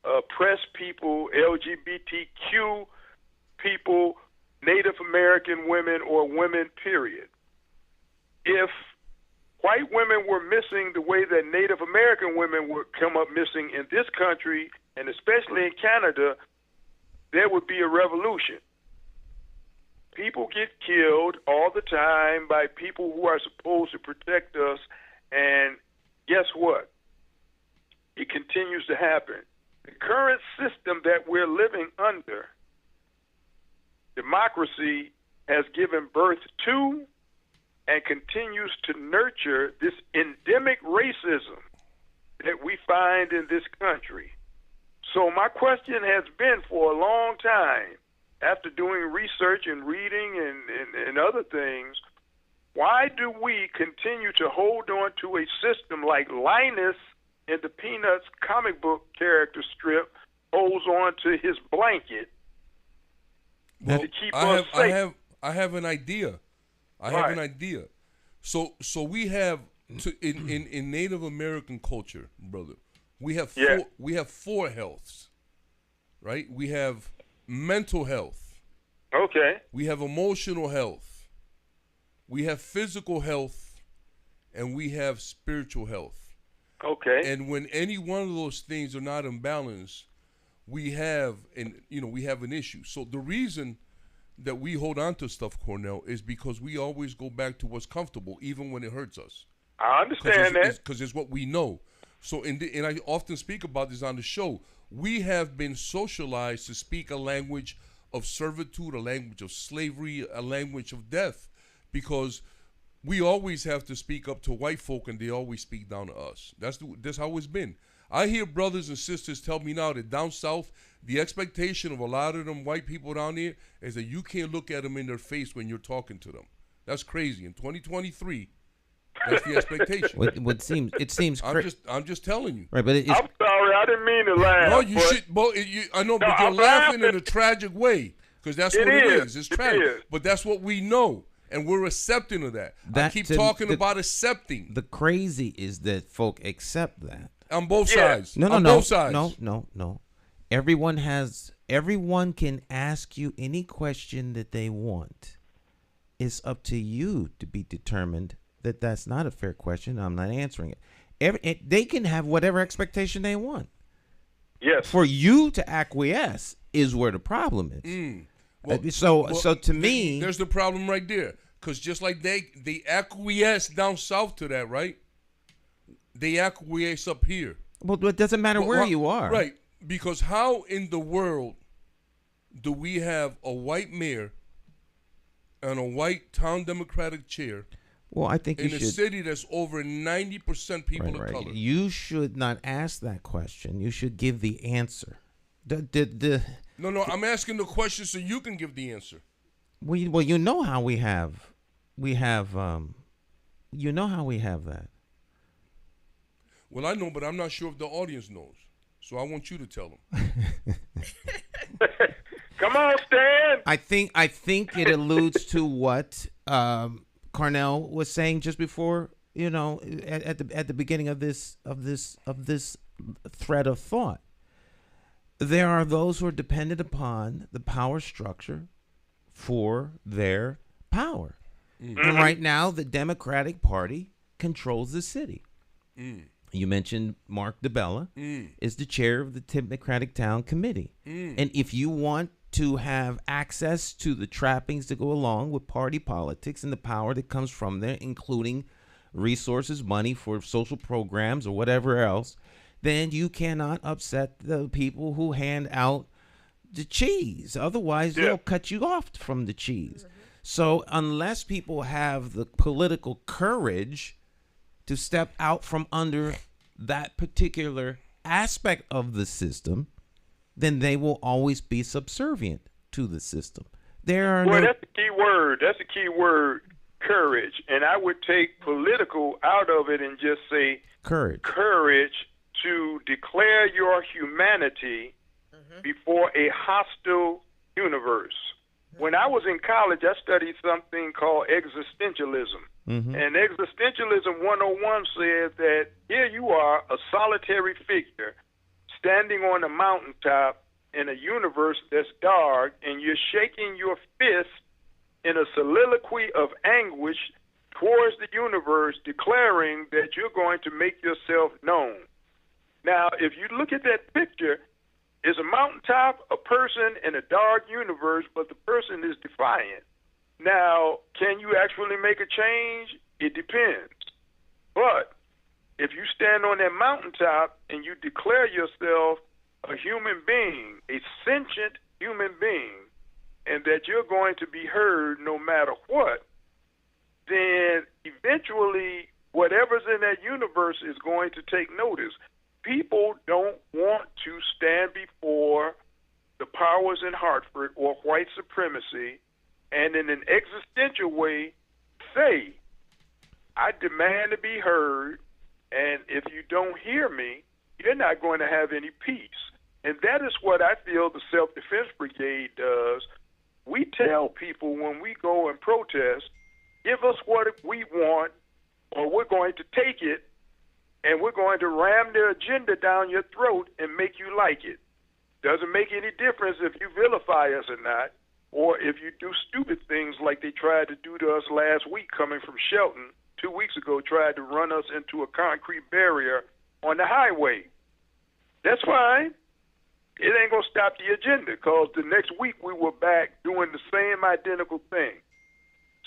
oppressed people, LGBTQ people, Native American women, or women, period. If white women were missing the way that Native American women would come up missing in this country, and especially in Canada, there would be a revolution. People get killed all the time by people who are supposed to protect us, and guess what? It continues to happen. The current system that we're living under, democracy, has given birth to and continues to nurture this endemic racism that we find in this country. So my question has been for a long time, after doing research and reading and other things, why do we continue to hold on to a system like Linus in the Peanuts comic book character strip holds on to his blanket to keep us safe? I have an idea. I have an idea. So we have in Native American culture, brother. We have four healths, right? We have mental health. Okay. We have emotional health. We have physical health, and we have spiritual health. Okay. And when any one of those things are not in balance, we have an issue. So the reason that we hold on to stuff, Cornell, is because we always go back to what's comfortable, even when it hurts us. I understand that. Because it's what we know. So, and I often speak about this on the show, we have been socialized to speak a language of servitude, a language of slavery, a language of death, because we always have to speak up to white folk and they always speak down to us. That's how it's been. I hear brothers and sisters tell me now that down south, the expectation of a lot of them white people down there is that you can't look at them in their face when you're talking to them. That's crazy. In 2023, that's the expectation. It seems. I'm just telling you. Right, but I'm sorry, I didn't mean to laugh. No, you should. I know, but you're laughing in a tragic way because that's what it is. It's tragic, but that's what we know, and we're accepting of that. I keep talking about accepting. The crazy is that folk accept that on both sides. No. Both sides. No. Everyone can ask you any question that they want. It's up to you to be determined that that's not a fair question. I'm not answering it. They can have whatever expectation they want. Yes. For you to acquiesce is where the problem is. So to me, there's the problem right there. Because just like they acquiesce down south to that, right? They acquiesce up here. Well, it doesn't matter where you are. Right. Because how in the world do we have a white mayor and a white town Democratic chair? Well, I think in a city that's over 90% people of color. You should not ask that question. You should give the answer. No, I'm asking the question so you can give the answer. Well, you know how we have that. Well, I know, but I'm not sure if the audience knows. So I want you to tell them. Come on, Stan. I think it alludes to what Cornell was saying just before, at the beginning of this thread of thought. There are those who are dependent upon the power structure for their power. Mm-hmm. And right now, the Democratic Party controls the city. Mm. You mentioned Mark DeBella is the chair of the Democratic Town Committee. Mm. And if you want to have access to the trappings that go along with party politics and the power that comes from there, including resources, money for social programs or whatever else, then you cannot upset the people who hand out the cheese. Otherwise, they'll cut you off from the cheese. So unless people have the political courage to step out from under that particular aspect of the system, then they will always be subservient to the system. That's the key word. That's the key word, courage. And I would take political out of it and just say courage. Courage to declare your humanity before a hostile universe. When I was in college, I studied something called existentialism. And Existentialism 101 says that here you are, a solitary figure, standing on a mountaintop in a universe that's dark, and you're shaking your fist in a soliloquy of anguish towards the universe, declaring that you're going to make yourself known. Now, if you look at that picture, is a mountaintop, a person in a dark universe, but the person is defiant. Now, can you actually make a change? It depends. But if you stand on that mountaintop and you declare yourself a human being, a sentient human being, and that you're going to be heard no matter what, then eventually whatever's in that universe is going to take notice. People don't want to stand before the powers in Hartford or white supremacy and in an existential way say, I demand to be heard, and if you don't hear me, you're not going to have any peace. And that is what I feel the Self-Defense Brigade does. We tell people when we go and protest, give us what we want, or we're going to take it, and we're going to ram their agenda down your throat and make you like it. Doesn't make any difference if you vilify us or not, or if you do stupid things like they tried to do to us last week coming from Shelton, 2 weeks ago, tried to run us into a concrete barrier on the highway. That's fine. It ain't going to stop the agenda, because the next week we were back doing the same identical thing.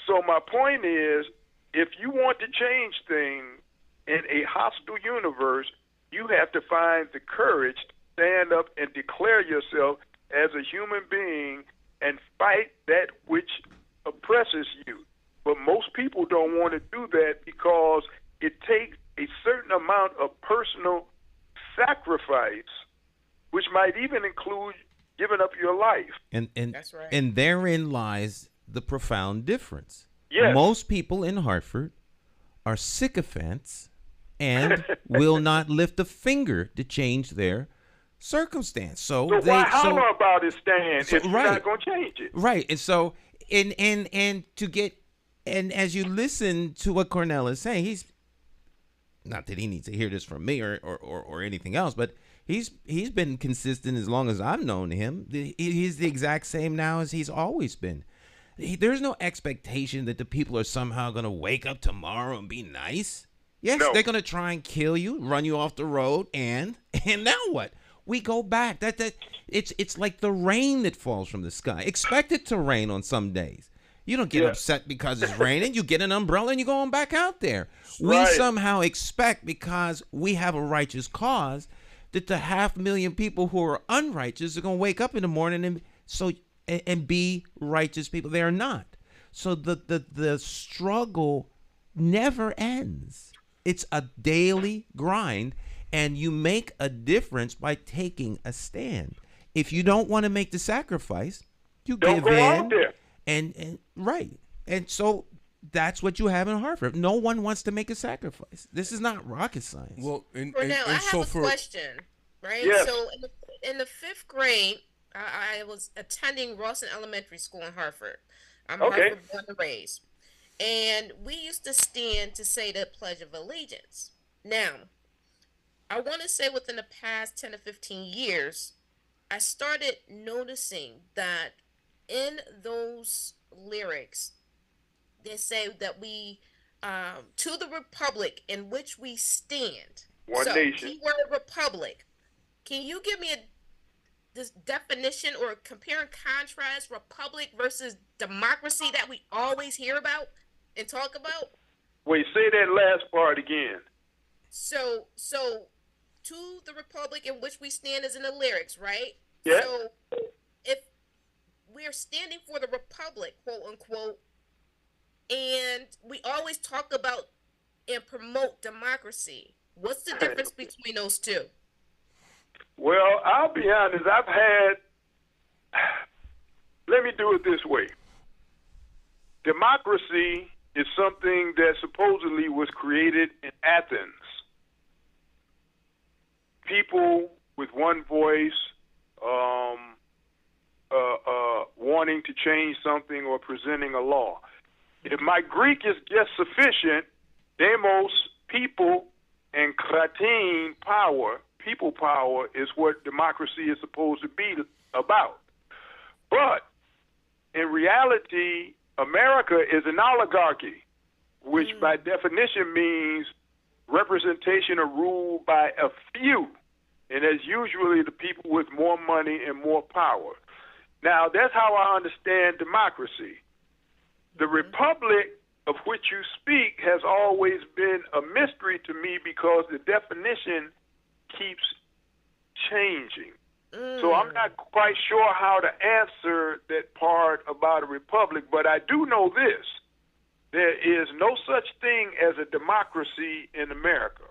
So my point is, if you want to change things in a hostile universe, you have to find the courage to stand up and declare yourself as a human being and fight that which oppresses you. But most people don't want to do that because it takes a certain amount of personal sacrifice, which might even include giving up your life. And That's right. And therein lies the profound difference. Yes. Most people in Hartford are sycophants and will not lift a finger to change their circumstance. So why holler about it, Stan, if you're right. not going to change it? Right. And so and as you listen to what Cornell is saying, he's not that he needs to hear this from me or anything else, but he's been consistent as long as I've known him. He's the exact same now as he's always been. There's no expectation that the people are somehow going to wake up tomorrow and be nice. Yes, No. They're going to try and kill you, run you off the road, and now what? We go back. It's like the rain that falls from the sky. Expect it to rain on some days. You don't get upset because it's raining. You get an umbrella and you go on back out there. We Right. somehow expect, because we have a righteous cause, that the 500,000 people who are unrighteous are going to wake up in the morning and be righteous people. They are not. So the struggle never ends. It's a daily grind, and you make a difference by taking a stand. If you don't want to make the sacrifice, you Don't give go in. out there. And right. And so that's what you have in Hartford. No one wants to make a sacrifice. This is not rocket science. Well, and Cornell, I have so a for question, right? Yes. So in the fifth grade, I was attending Rawson Elementary School in Hartford. I'm Okay. Hartford born and raised. And we used to stand to say the Pledge of Allegiance. Now, I want to say within the past 10 to 15 years, I started noticing that in those lyrics, they say that we, to the republic in which we stand. One so, nation. keyword republic. Can you give me this definition or compare and contrast republic versus democracy that we always hear about and talk about? Wait, say that last part again. So to the republic in which we stand is in the lyrics, right? Yeah. So if we're standing for the republic, quote unquote, and we always talk about and promote democracy, what's the difference between those two? Well, I'll be honest. Let me do it this way. Democracy is something that supposedly was created in Athens. People with one voice, wanting to change something or presenting a law. If my Greek is just sufficient, demos, people, and kratin, power, people power, is what democracy is supposed to be about. But in reality, America is an oligarchy, which by definition means representation or rule by a few, and that's usually the people with more money and more power. Now, that's how I understand democracy. The republic of which you speak has always been a mystery to me because the definition keeps changing. So I'm not quite sure how to answer that part about a republic, but I do know this. There is no such thing as a democracy in America.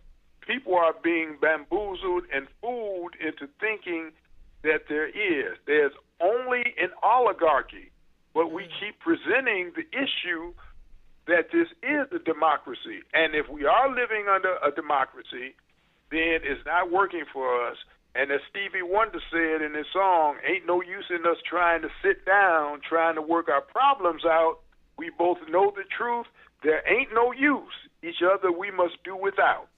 People are being bamboozled and fooled into thinking that there is. There's only an oligarchy, but we keep presenting the issue that this is a democracy. And if we are living under a democracy, then it's not working for us. And as Stevie Wonder said in his song, ain't no use in us trying to sit down, trying to work our problems out. We both know the truth. There ain't no use. Each other we must do without.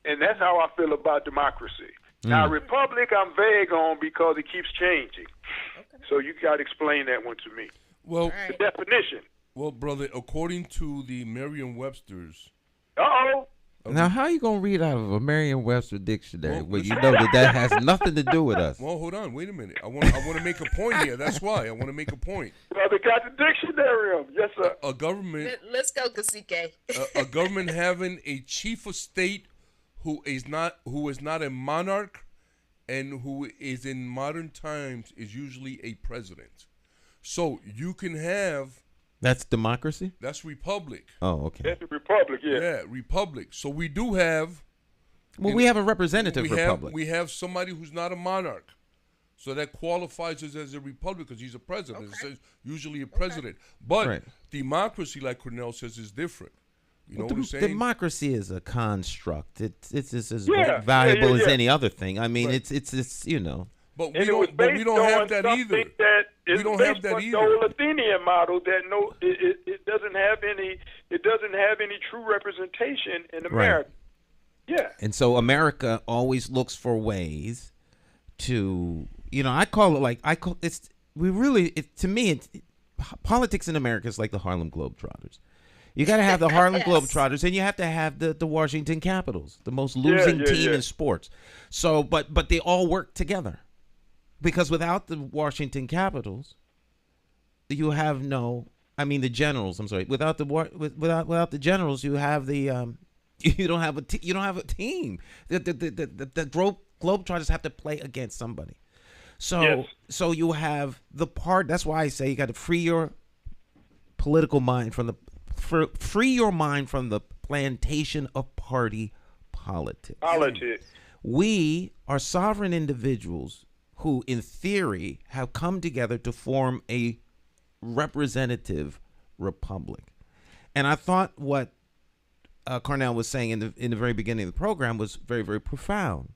And that's how I feel about democracy. Now, republic, I'm vague on because it keeps changing. Okay. So you got to explain that one to me. Well, the definition. Well, brother, according to the Merriam-Webster's. Now, how you going to read out of a Merriam-Webster dictionary when you know that has nothing to do with us? Well, hold on. Wait a minute. I want to make a point here. That's why. I want to make a point. Brother got the dictionary on. Yes, sir. A government. Let's go, Kasike. A government having a chief of state who is not a monarch and who is in modern times is usually a president. So you can have. That's democracy? That's republic. Oh, okay. That's a republic, yeah. Yeah, republic. So we do have. Well, we have a representative republic. We have somebody who's not a monarch. So that qualifies us as a republic because he's a president. Okay. It's usually a president. But democracy, like Cornell says, is different. You know what I'm saying? Democracy is a construct. It's as valuable as any other thing. I mean, it's you know. But we don't have that either. We don't have that either. The whole Athenian model that it doesn't have any true representation in America. Right. Yeah. And so America always looks for ways to, I call it to me, politics in America is like the Harlem Globetrotters. You got to have the Harlem Globetrotters, and you have to have the Washington Capitals, the most losing team in sports. So, but they all work together. Because without the Washington Capitals, you have the Generals. I'm sorry. Without the Generals, you have the you don't have a team. The Globetrotters have to play against somebody. So you have the part. That's why I say you got to free your political mind from the plantation of party politics. We are sovereign individuals who, in theory, have come together to form a representative republic. And I thought what Cornell was saying in the very beginning of the program was very, very profound.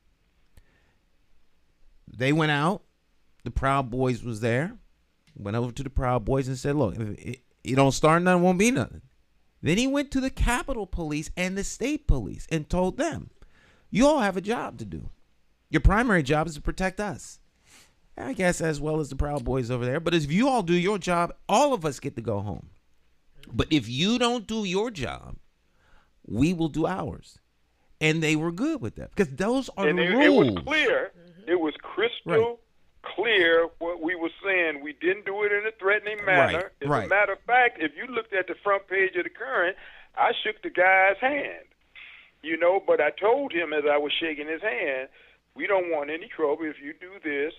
They went out. The Proud Boys was there. Went over to the Proud Boys and said, look, if you don't start nothing, won't be nothing. Then he went to the Capitol Police and the state police and told them, you all have a job to do. Your primary job is to protect us. I guess as well as the Proud Boys over there. But if you all do your job, all of us get to go home. But if you don't do your job, we will do ours. And they were good with that because those are the rules. It was clear. It was crystal clear what we were saying. We didn't do it in a threatening manner. As a matter of fact, if you looked at the front page of the Current, I shook the guy's hand. But I told him as I was shaking his hand, we don't want any trouble if you do this.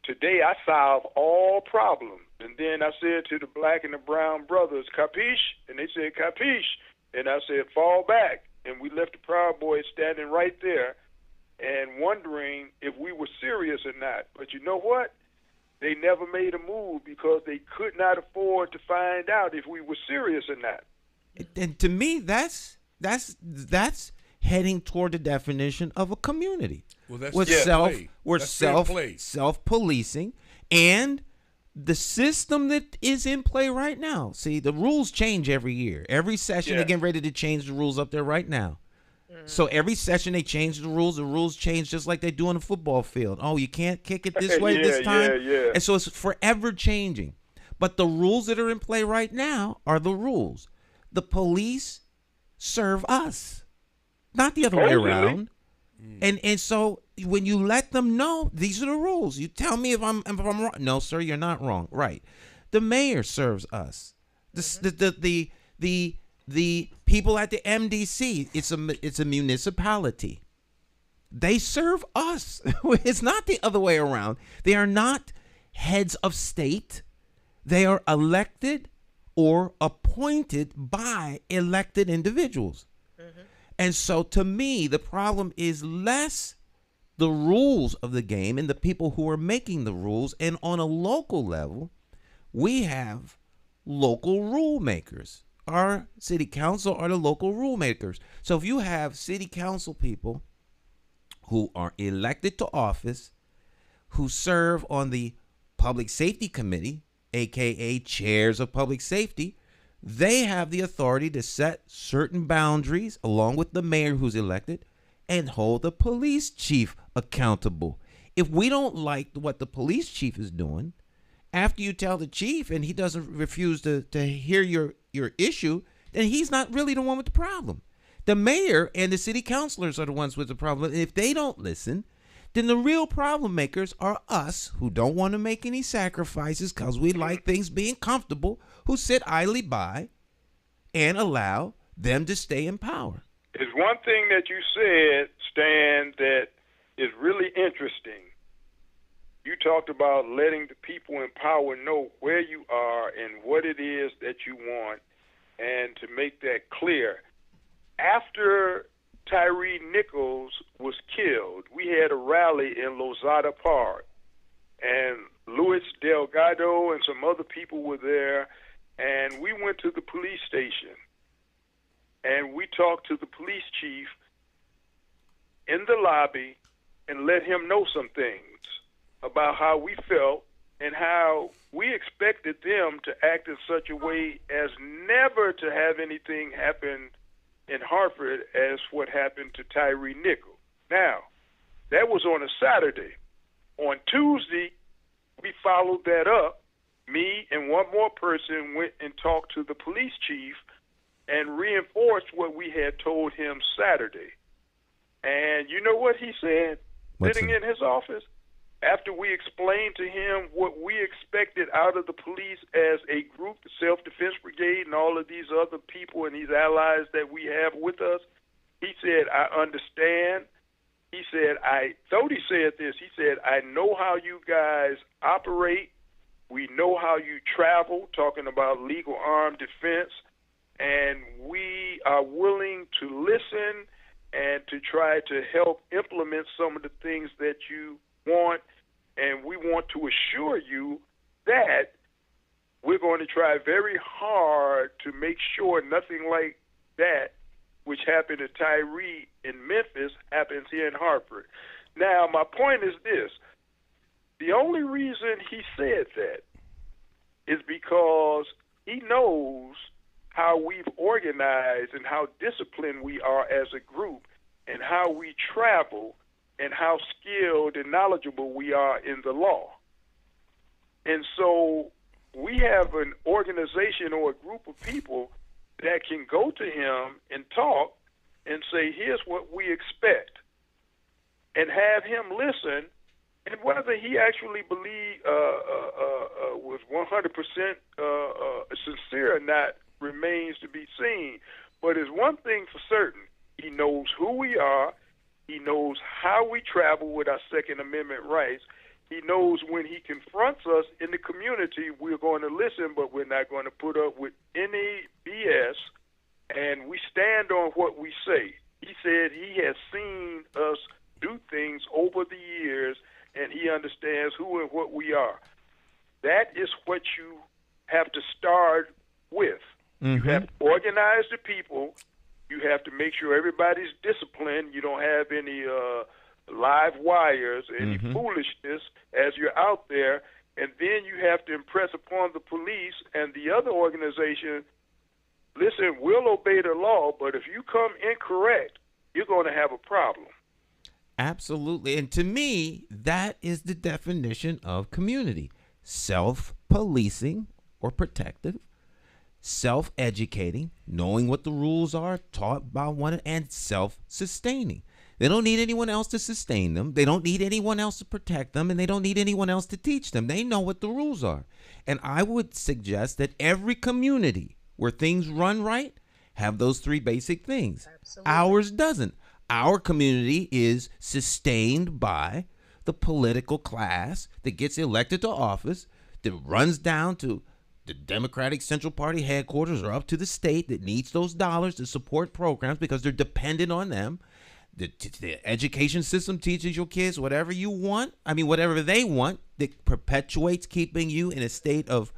Today I solve all problems. And then I said to the black and the brown brothers, capiche? And they said, capiche. And I said, fall back. And we left the Proud Boys standing right there and wondering if we were serious or not. But you know what? They never made a move because they could not afford to find out if we were serious or not. And to me, that's heading toward the definition of a community. Well, that's self-policing, and the system that is in play right now. See, the rules change every year. Every session they're getting ready to change the rules up there right now. So every session they change the rules. The rules change just like they do on a football field. Oh, you can't kick it this way this time. And so it's forever changing. But the rules that are in play right now are the rules. The police serve us, not the other way around. And so when you let them know these are the rules, you tell me if I'm wrong. No, sir, you're not wrong. Right. The mayor serves us. The people at the MDC, it's a municipality. They serve us. It's not the other way around. They are not heads of state. They are elected or appointed by elected individuals. And so to me, the problem is less the rules of the game and the people who are making the rules. And on a local level, we have local rule makers. Our city council are the local rule makers. So if you have city council people who are elected to office, who serve on the public safety committee, aka chairs of public safety, they have the authority to set certain boundaries along with the mayor who's elected and hold the police chief accountable. If we don't like what the police chief is doing, after you tell the chief and he doesn't refuse to hear your issue, then he's not really the one with the problem. The mayor and the city councilors are the ones with the problem. And if they don't listen, then the real problem makers are us who don't want to make any sacrifices because we like things being comfortable, who sit idly by and allow them to stay in power. There's one thing that you said, Stan, that is really interesting. You talked about letting the people in power know where you are and what it is that you want, and to make that clear. After Tyree Nichols was killed, we had a rally in Lozada Park, and Luis Delgado and some other people were there, and we went to the police station, and we talked to the police chief in the lobby and let him know some things about how we felt and how we expected them to act in such a way as never to have anything happen in Hartford as what happened to Tyree Nichols. Now, that was on a Saturday. On Tuesday, we followed that up. Me and one more person went and talked to the police chief and reinforced what we had told him Saturday. And you know what he said, sitting in his office? After we explained to him what we expected out of the police as a group, the Self-Defense Brigade and all of these other people and these allies that we have with us, he said, I understand. He said, I said, I know how you guys operate. We know how you travel, talking about legal armed defense, and we are willing to listen and to try to help implement some of the things that you want, and we want to assure you that we're going to try very hard to make sure nothing like that, which happened to Tyree in Memphis, happens here in Hartford. Now, my point is this. The only reason he said that is because he knows how we've organized and how disciplined we are as a group and how we travel and how skilled and knowledgeable we are in the law. And so we have an organization or a group of people that can go to him and talk and say, here's what we expect, and have him listen And whether he actually was 100% sincere or not remains to be seen. But it's one thing for certain: he knows who we are. He knows how we travel with our Second Amendment rights. He knows when he confronts us in the community, we're going to listen, but we're not going to put up with any BS, and we stand on what we say. He said he has seen us do things over the years, and he understands who and what we are. That is what you have to start with. You have to organize the people. You have to make sure everybody's disciplined. You don't have any live wires, any foolishness as you're out there. And then you have to impress upon the police and the other organization, listen, we'll obey the law, but if you come incorrect, you're going to have a problem. Absolutely. And to me, that is the definition of community. Self-policing or protective, self-educating, knowing what the rules are, taught by one, and self-sustaining. They don't need anyone else to sustain them. They don't need anyone else to protect them, and they don't need anyone else to teach them. They know what the rules are. And I would suggest that every community where things run right have those three basic things. Absolutely. Ours doesn't. Our community is sustained by the political class that gets elected to office, that runs down to the Democratic Central Party headquarters or up to the state that needs those dollars to support programs because they're dependent on them. The education system teaches your kids whatever you want. I mean, whatever they want, that perpetuates keeping you in a state of,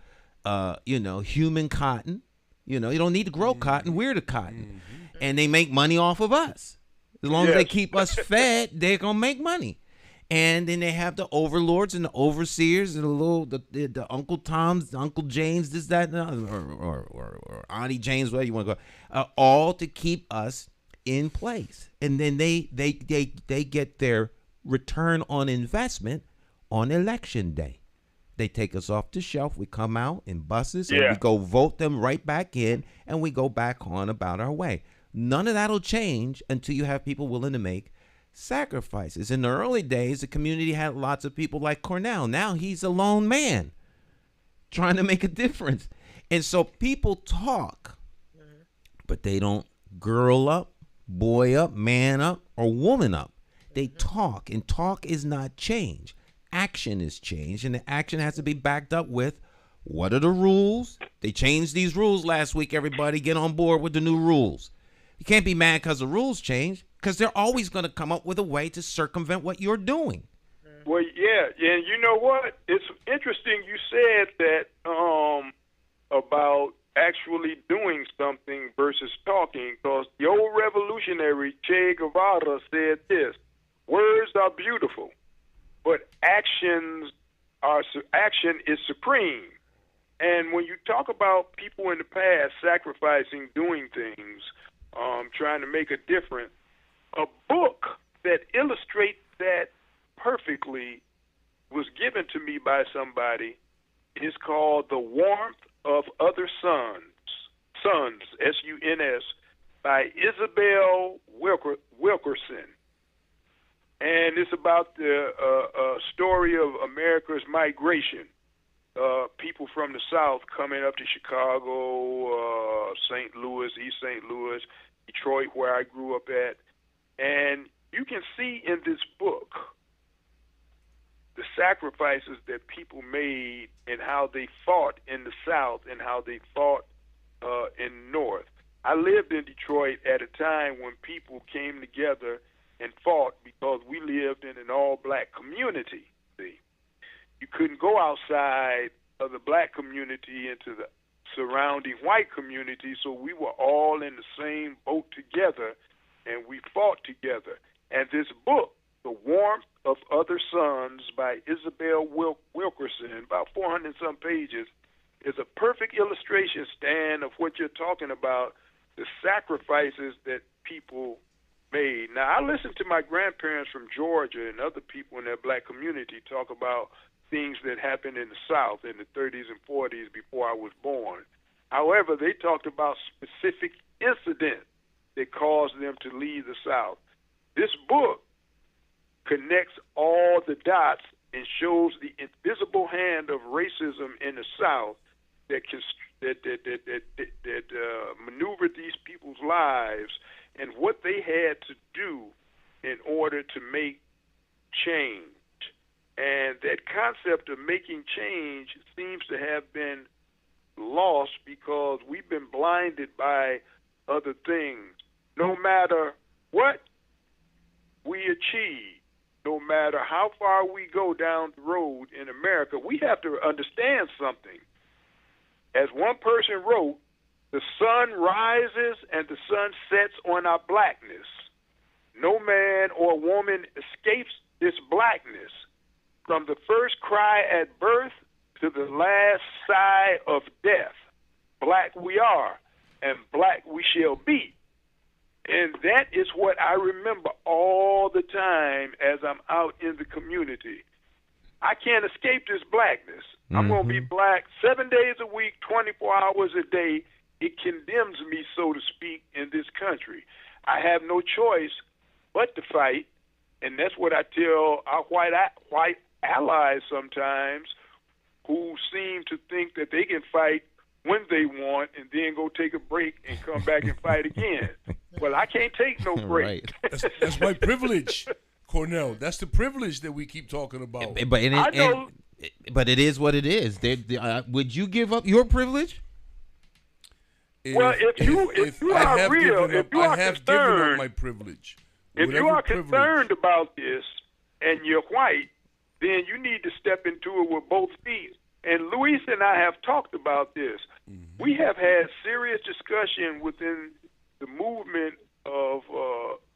human cotton. You know, you don't need to grow cotton. We're the cotton. And they make money off of us. As long as they keep us fed, they're going to make money. And then they have the overlords and the overseers and the Uncle Toms, the Uncle James, this, that, or Auntie James, whatever you want to go, all to keep us in place. And then they get their return on investment on election day. They take us off the shelf. We come out in buses and we go vote them right back in, and we go back on about our way. None of that will change until you have people willing to make sacrifices. In the early days, the community had lots of people like Cornell. Now he's a lone man trying to make a difference. And so people talk, but they don't girl up, boy up, man up, or woman up. They talk, and talk is not change. Action is change, and the action has to be backed up with what are the rules? They changed these rules last week. Everybody get on board with the new rules. You can't be mad because the rules change, because they're always going to come up with a way to circumvent what you're doing. Well, yeah, and you know what? It's interesting you said that about actually doing something versus talking, because the old revolutionary Che Guevara said this: words are beautiful, but action is supreme. And when you talk about people in the past sacrificing, doing things, trying to make a difference, a book that illustrates that perfectly was given to me by somebody. It's called The Warmth of Other Suns, S-U-N-S, by Isabel Wilkerson. And it's about the story of America's migration. People from the South coming up to Chicago, St. Louis, East St. Louis, Detroit, where I grew up at. And you can see in this book the sacrifices that people made and how they fought in the South and how they fought in the North. I lived in Detroit at a time when people came together and fought because we lived in an all-black community. See? You couldn't go outside of the black community into the surrounding white community, so we were all in the same boat together, and we fought together. And this book, The Warmth of Other Suns by Isabel Wilkerson, about 400-some pages, is a perfect illustration, Stan, of what you're talking about, the sacrifices that people made. Now, I listened to my grandparents from Georgia and other people in that black community talk about things that happened in the South in the 30s and 40s before I was born. However, they talked about specific incidents that caused them to leave the South. This book connects all the dots and shows the invisible hand of racism in the South that maneuvered these people's lives and what they had to do in order to make change. And that concept of making change seems to have been lost because we've been blinded by other things. No matter what we achieve, no matter how far we go down the road in America, we have to understand something. As one person wrote, the sun rises and the sun sets on our blackness. No man or woman escapes this blackness. From the first cry at birth to the last sigh of death, black we are, and black we shall be. And that is what I remember all the time as I'm out in the community. I can't escape this blackness. I'm going to be black 7 days a week, 24 hours a day. It condemns me, so to speak, in this country. I have no choice but to fight, and that's what I tell our white allies sometimes, who seem to think that they can fight when they want and then go take a break and come back and fight again. Well, I can't take no break. Right. That's my privilege, Cornell. That's the privilege that we keep talking about. But it is what it is. Would you give up your privilege? If you are real, if you are given up concerned, my privilege. if you are concerned about this and you're white, then you need to step into it with both feet. And Luis and I have talked about this. Mm-hmm. We have had serious discussion within the movement of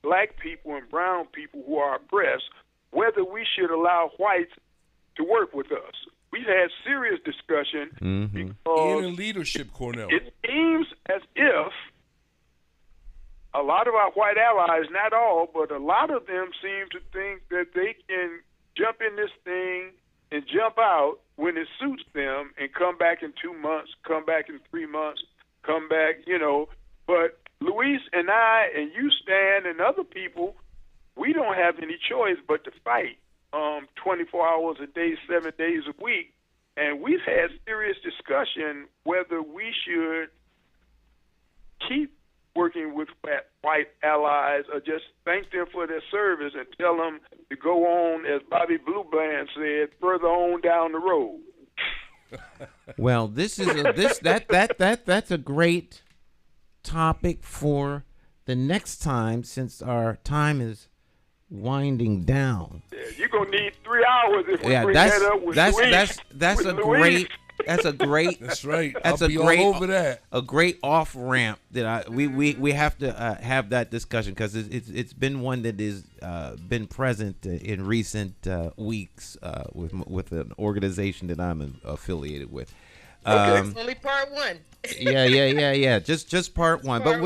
black people and brown people who are oppressed, whether we should allow whites to work with us. We've had serious discussion because in leadership, Cornell. It seems as if a lot of our white allies, not all, but a lot of them seem to think that they can jump in this thing and jump out when it suits them and come back in 2 months, come back in 3 months, come back, But Luis and I and you, Stan, and other people, we don't have any choice but to fight 24 hours a day, 7 days a week. And we've had serious discussion whether we should keep working with white allies or just thank them for their service and tell them to go on, as Bobby Blue Bland said, further on down the road. Well, that's a great topic for the next time, since our time is winding down. Yeah, you're gonna need 3 hours if we bring that up with Luis. That's a great. That's right. That's I'll be all over that. A great off ramp that we have to have that discussion, because it's been one that is been present in recent weeks with an organization that I'm affiliated with. It's only part one. Yeah. Just part one, but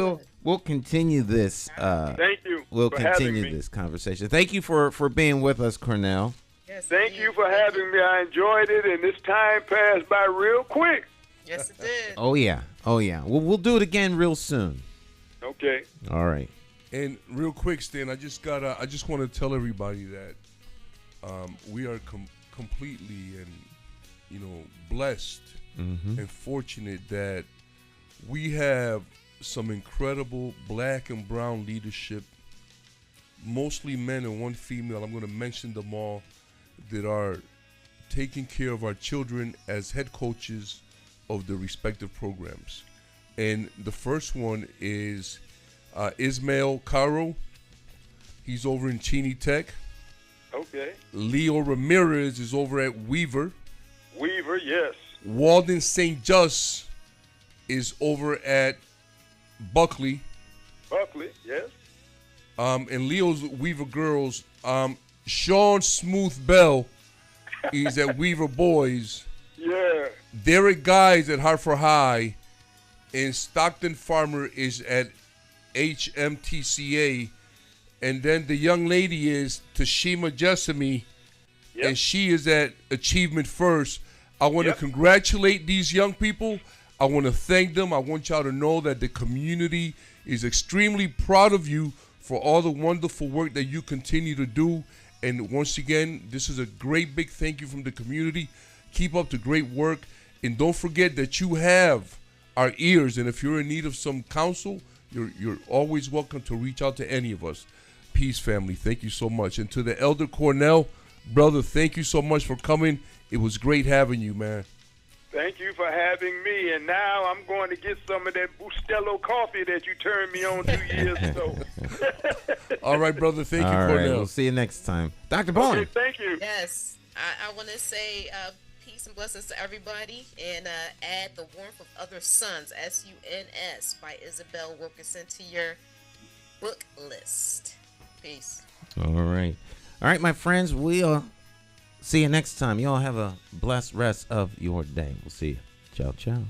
we'll continue this. Thank you. We'll for continue having me. this conversation. Thank you for being with us, Cornell. Yes, Thank you for having me. I enjoyed it, and this time passed by real quick. Yes, it did. Oh yeah. We'll do it again real soon. Okay. All right. And real quick, Stan, I just want to tell everybody that we are completely and blessed and fortunate that we have some incredible black and brown leadership, mostly men and one female. I'm going to mention them all, that are taking care of our children as head coaches of the respective programs. And the first one is Ismael Caro. He's over in Cheney Tech. Okay. Leo Ramirez is over at Weaver. Weaver, yes. Walden St. Just is over at Buckley. Buckley, yes. And Leo's Weaver girls. Sean Smooth Bell is at Weaver Boys. Yeah. Derek Guys at Hartford High. And Stockton Farmer is at HMTCA. And then the young lady is Tashima Jessamy. Yep. And she is at Achievement First. I want to congratulate these young people. I want to thank them. I want y'all to know that the community is extremely proud of you for all the wonderful work that you continue to do. And once again, this is a great big thank you from the community. Keep up the great work. And don't forget that you have our ears. And if you're in need of some counsel, you're always welcome to reach out to any of us. Peace, family. Thank you so much. And to the Elder Cornell, brother, thank you so much for coming. It was great having you, man. Thank you for having me. And now I'm going to get some of that Bustelo coffee that you turned me on 2 years ago. All right, brother. Thank you, All Cornell. right, we'll see you next time. Dr. Bowen. Okay, thank you. Yes, I want to say peace and blessings to everybody, and add The Warmth of Other Suns, SUNS, by Isabel Wilkerson to your book list. Peace. All right. All right, my friends, we'll see you next time. You all have a blessed rest of your day. We'll see you. Ciao, ciao.